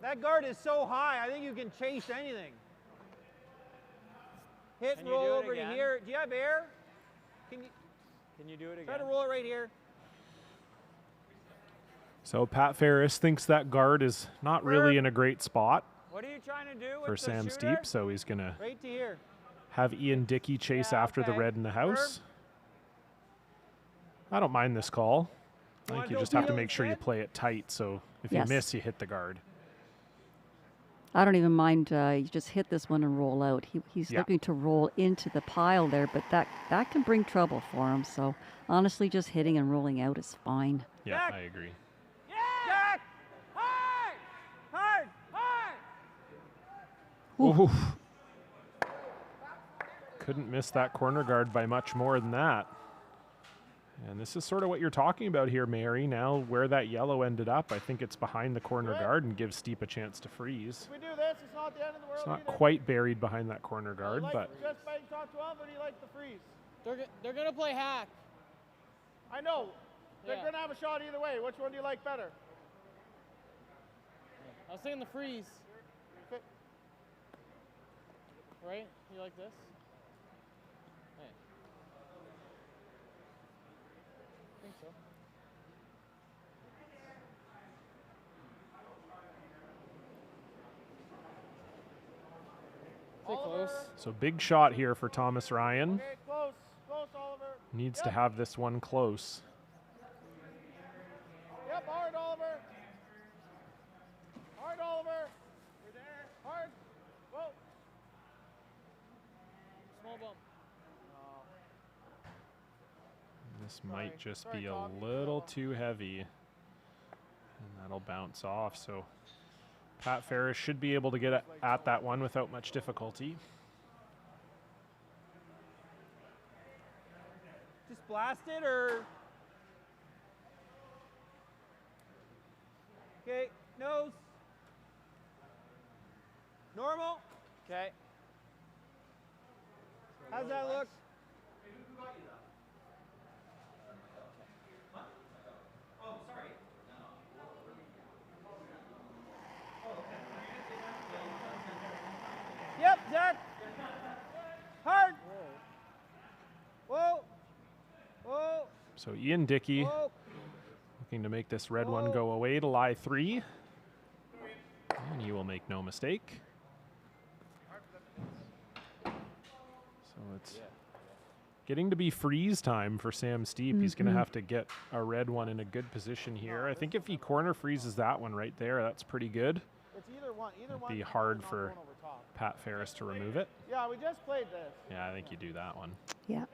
That guard is so high, I think you can chase anything. Hit, roll over to here. Do you have air? Can you do it again? Try to roll it right here. So Pat Ferris thinks that guard is not really in a great spot. What are you trying to do with for the Sam shooter? Steep, so he's going to right to here. Have Ian Dickey chase after the red in the house. I don't mind this call. I think you just have to make sure you play it tight, so if you miss, you hit the guard. I don't even mind. You just hit this one and roll out. He's looking to roll into the pile there, but that can bring trouble for him. So honestly, just hitting and rolling out is fine. Yeah, I agree. Jack! Hard! Hard! Hard! Ooh. Couldn't miss that corner guard by much more than that. And this is sort of what you're talking about here, Mary. Now, where that yellow ended up, I think it's behind the corner guard and gives Steep a chance to freeze. If we do this, it's not the end of the world. It's not quite buried behind that corner guard, but just fighting top 12, but he likes the freeze. They're gonna play hack. I know. They're gonna have a shot either way. Which one do you like better? I was thinking the freeze. Okay. Right? You like this? Hey. I think so. Close. So big shot here for Thomas Ryan. Okay, close, Oliver. Needs to have this one close. Yep, hard, Oliver. Hard, Oliver. We're there. Hard. Whoa. Small bump. This might just be a little too heavy, and that'll bounce off. So Pat Ferris should be able to get at that one without much difficulty. Just blast it, or okay, nose. Normal. Okay. How's that look? Yep, Zach. Hard. Whoa. Whoa. So Ian Dickey looking to make this red one go away to lie 3. And he will make no mistake. So So it's getting to be freeze time for Sam Steep. He's going to have to get a red one in a good position here. I think if he corner freezes that one right there, that's pretty good. It's either one. It'd be hard for Pat Ferris to remove it. Yeah, we just played this. Yeah, I think you do that one. Yeah.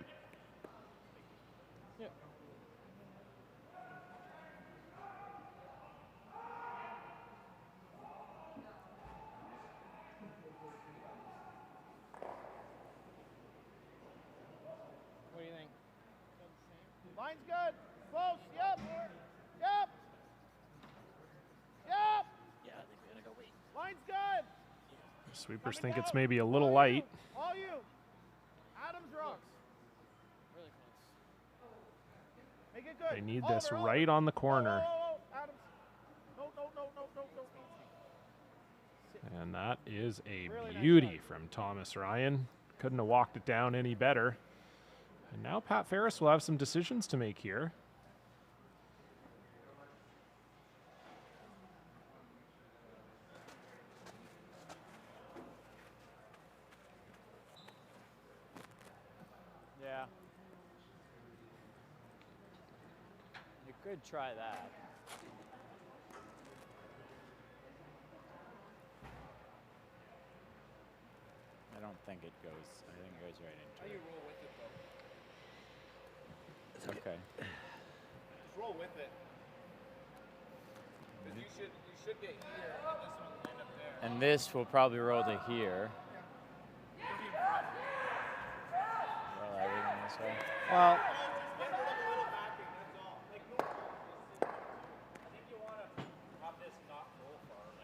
What do you think? Line's good. Close. Yep. Yep. Yep. Yeah, I think we're gonna go wait. Line's good. Sweepers think it's maybe a little light. All you. Adams rocks. Really close. Make it good. They need Over, this over. right on the corner. Adams. No, no, no, no, no, no. And that is a beauty from Thomas Ryan. Couldn't have walked it down any better. And now Pat Ferris will have some decisions to make here. Yeah. You could try that. I don't think it goes. I think it goes right into it. You roll with it though. It's okay. Just roll with it. Because you should get here, and this one will end up there. And this will probably roll to here. Roll everything this way. Well.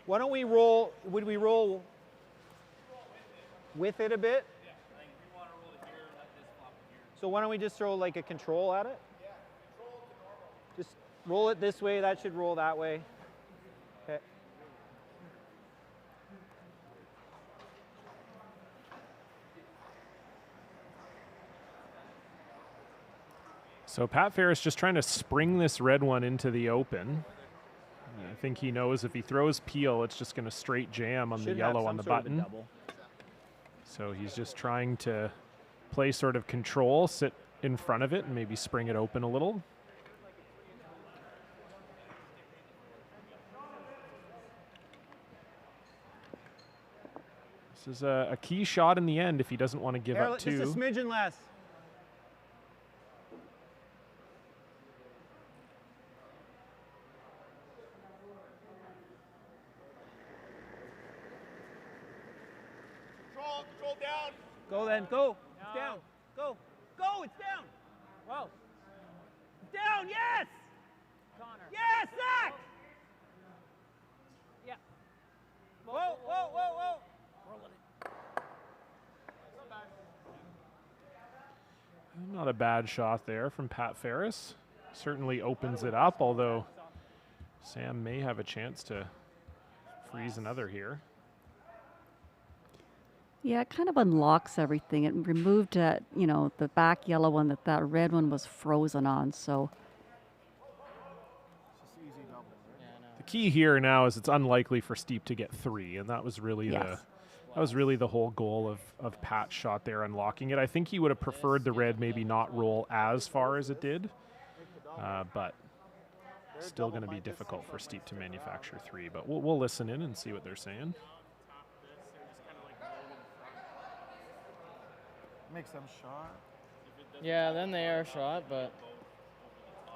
Why don't we roll? Would we roll with it a bit? Yeah, I think we want to roll to here, let this flop to here. So why don't we just throw like a control at it? Yeah, control to normal. Just roll it this way. That should roll that way. Okay. So Pat Ferris just trying to spring this red one into the open. I think he knows if he throws peel, it's just going to straight jam on the yellow on the button. So he's just trying to play sort of control, sit in front of it, and maybe spring it open a little. This is a key shot in the end if he doesn't want to give up two. Just a smidgen less. Control down. Go then. Go. It's down. Go. Go. It's down. Whoa. It's down. Yes. Connor. Yes, Zach. Yeah. Whoa, whoa, whoa, whoa. Rolling it. Not a bad shot there from Pat Ferris. Certainly opens it up, although Sam may have a chance to freeze another here. Yeah, it kind of unlocks everything. It removed, you know, the back yellow one that red one was frozen on. So The key here now is it's unlikely for Steep to get three, and that was really the whole goal of Pat's shot there, unlocking it. I think he would have preferred the red maybe not roll as far as it did, but still going to be difficult for Steep to manufacture three. But we'll listen in and see what they're saying. Makes them shot. Yeah, then they are shot, but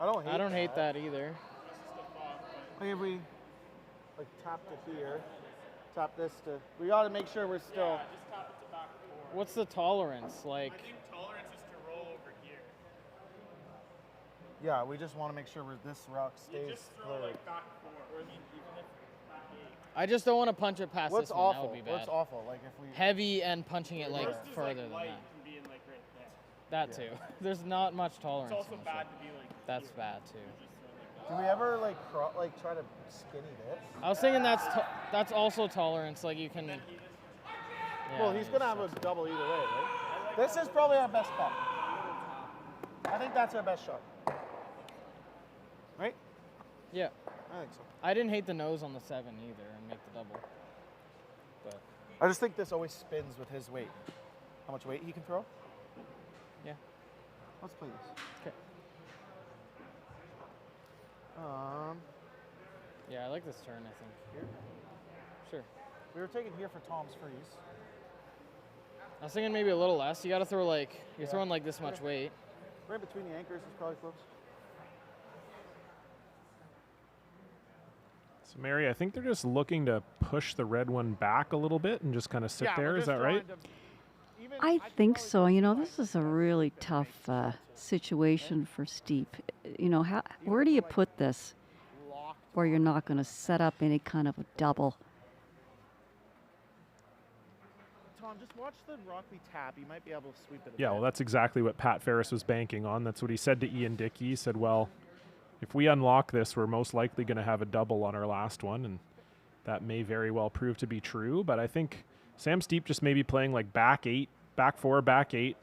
I don't hate that either. Like if we like tap to here, tap this to. We got to make sure we're still. Just tap it to back four. What's the tolerance like? I think tolerance is to roll over here. Yeah, we just want to make sure this rock You stays just throw clear. like back four. Or I mean, even if back eight. I just don't want to punch it past What's this one. That awful? would be bad. What's awful? Like if we Heavy and punching it like Worst is further like than light that. can be in like right there. That too. There's not much tolerance. It's also in this bad one. to be like. That's bad too. do we ever like try to skinny this? I was thinking that's also tolerance. Like you can. Yeah, Well, he's gonna have a double either way, right? This is probably our best putt. I think that's our best shot. Right? Yeah. I think so. I didn't hate the nose on the 7 either and make the double. But I just think this always spins with his weight. How much weight he can throw? Let's play this. Okay. Yeah, I like this turn, I think. Here? Sure. We were taking here for Tom's freeze. I was thinking maybe a little less. You got to throw like, you're throwing like this much weight. Right between the anchors is probably close. So, Mary, I think they're just looking to push the red one back a little bit and just kind of sit there. Is that right? I think so. You know, this is a really tough situation for Steve. You know, where do you put this where you're not going to set up any kind of a double? Tom, just watch the rock be tap. You might be able to sweep it. Yeah, well, that's exactly what Pat Ferris was banking on. That's what he said to Ian Dickey. He said, well, if we unlock this, we're most likely going to have a double on our last one, and that may very well prove to be true. But I think Sam Steep just maybe playing like back 8, back 4, back 8,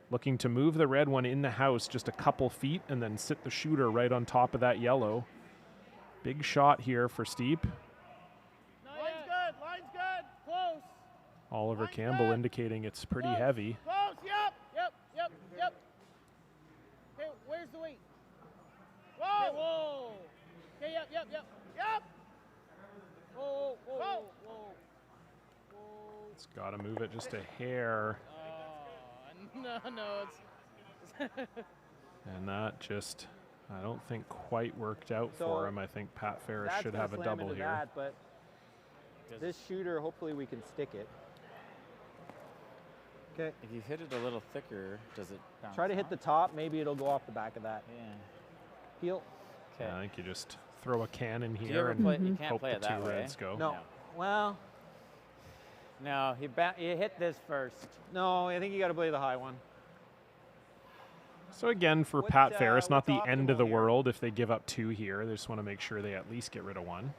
looking to move the red one in the house just a couple feet and then sit the shooter right on top of that yellow. Big shot here for Steep. Line's good. Line's good. Close. Oliver Campbell indicating it's pretty heavy. Close. Yep. Okay, where's the weight? Whoa. Okay, whoa. Okay, yep. Whoa. It's got to move it just a hair. No, it's. And that just, I don't think quite worked out for him. I think Pat Ferris should have a double here. That, but this shooter, hopefully we can stick it. Okay. If you hit it a little thicker, does it bounce Try to hit the top. Maybe it'll go off the back of that. Yeah. Heel. Okay. I think you just throw a cannon Do you here ever and play, you can't hope play the it that two way. reds go. No. Well. No, you hit this first. No, I think you got to play the high one. So again, for Pat Ferris, not the end of the world if they give up 2 here. They just want to make sure they at least get rid of 1.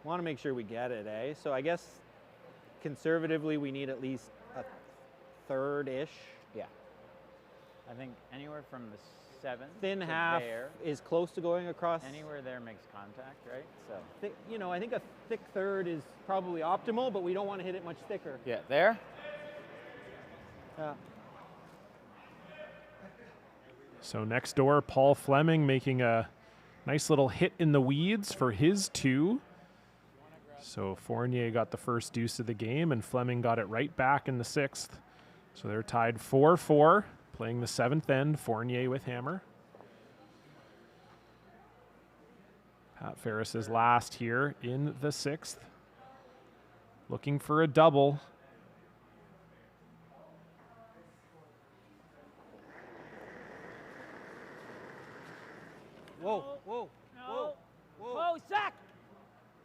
Want to make sure we get it, eh? So I guess conservatively we need at least a third-ish. Yeah. I think anywhere from the 7th Thin to half there, is close to going across. anywhere there makes contact, right? So. You know, I think a thick third is probably optimal, but we don't want to hit it much thicker. Yeah, there. Yeah. So next door, Paul Fleming making a nice little hit in the weeds for his 2. So Fournier got the first deuce of the game, and Fleming got it right back in the 6th. So they're tied 4-4, playing the 7th end, Fournier with hammer. Pat Ferris is last here in the 6th, looking for a double. Whoa, Zach!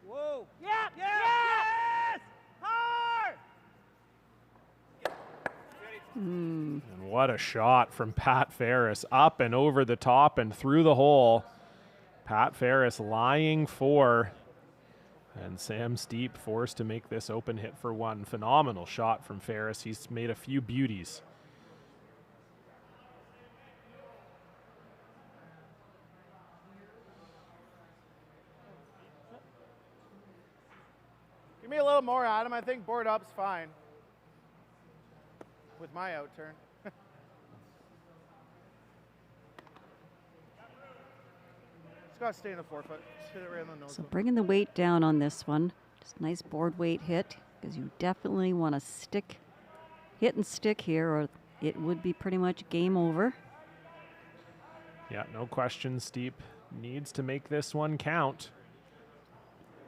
Whoa! Yep! Yes! Hard! And what a shot from Pat Ferris, up and over the top and through the hole. Pat Ferris lying 4, and Sam Steep forced to make this open hit for 1. Phenomenal shot from Ferris. He's made a few beauties. Give me a little more, Adam. I think board up's fine. With my out turn. Just gotta stay in the 4 foot. Just hit it right on the nose. So bringing the weight down on this one. Just nice board weight hit, because you definitely want to hit and stick here, or it would be pretty much game over. Yeah, no question. Steep needs to make this one count.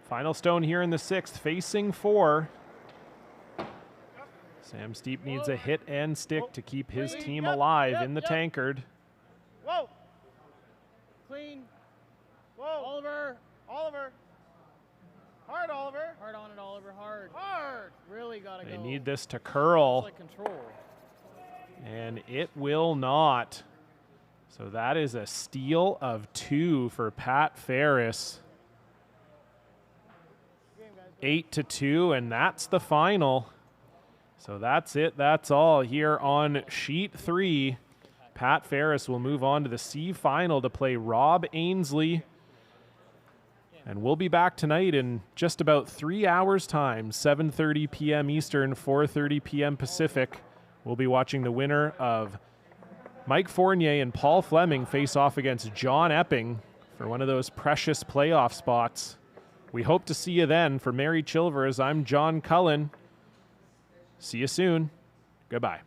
Final stone here in the 6th, facing 4. Sam Steep needs a hit and stick to keep his team alive in the Tankard. Whoa! Clean. Whoa! Oliver! Hard, Oliver! Hard on it, Oliver, hard. Hard! Really gotta They go. need this to curl. It's like control. And it will not. So that is a steal of 2 for Pat Ferris. 8-2, and that's the final. So that's it. That's all here on sheet 3. Pat Ferris will move on to the C final to play Rob Ainsley. And we'll be back tonight in just about 3 hours' time, 7:30 p.m. Eastern, 4:30 p.m. Pacific, we'll be watching the winner of Mike Fournier and Paul Fleming face off against John Epping for one of those precious playoff spots. We hope to see you then. For Mary Chilvers, I'm John Cullen. See you soon. Goodbye.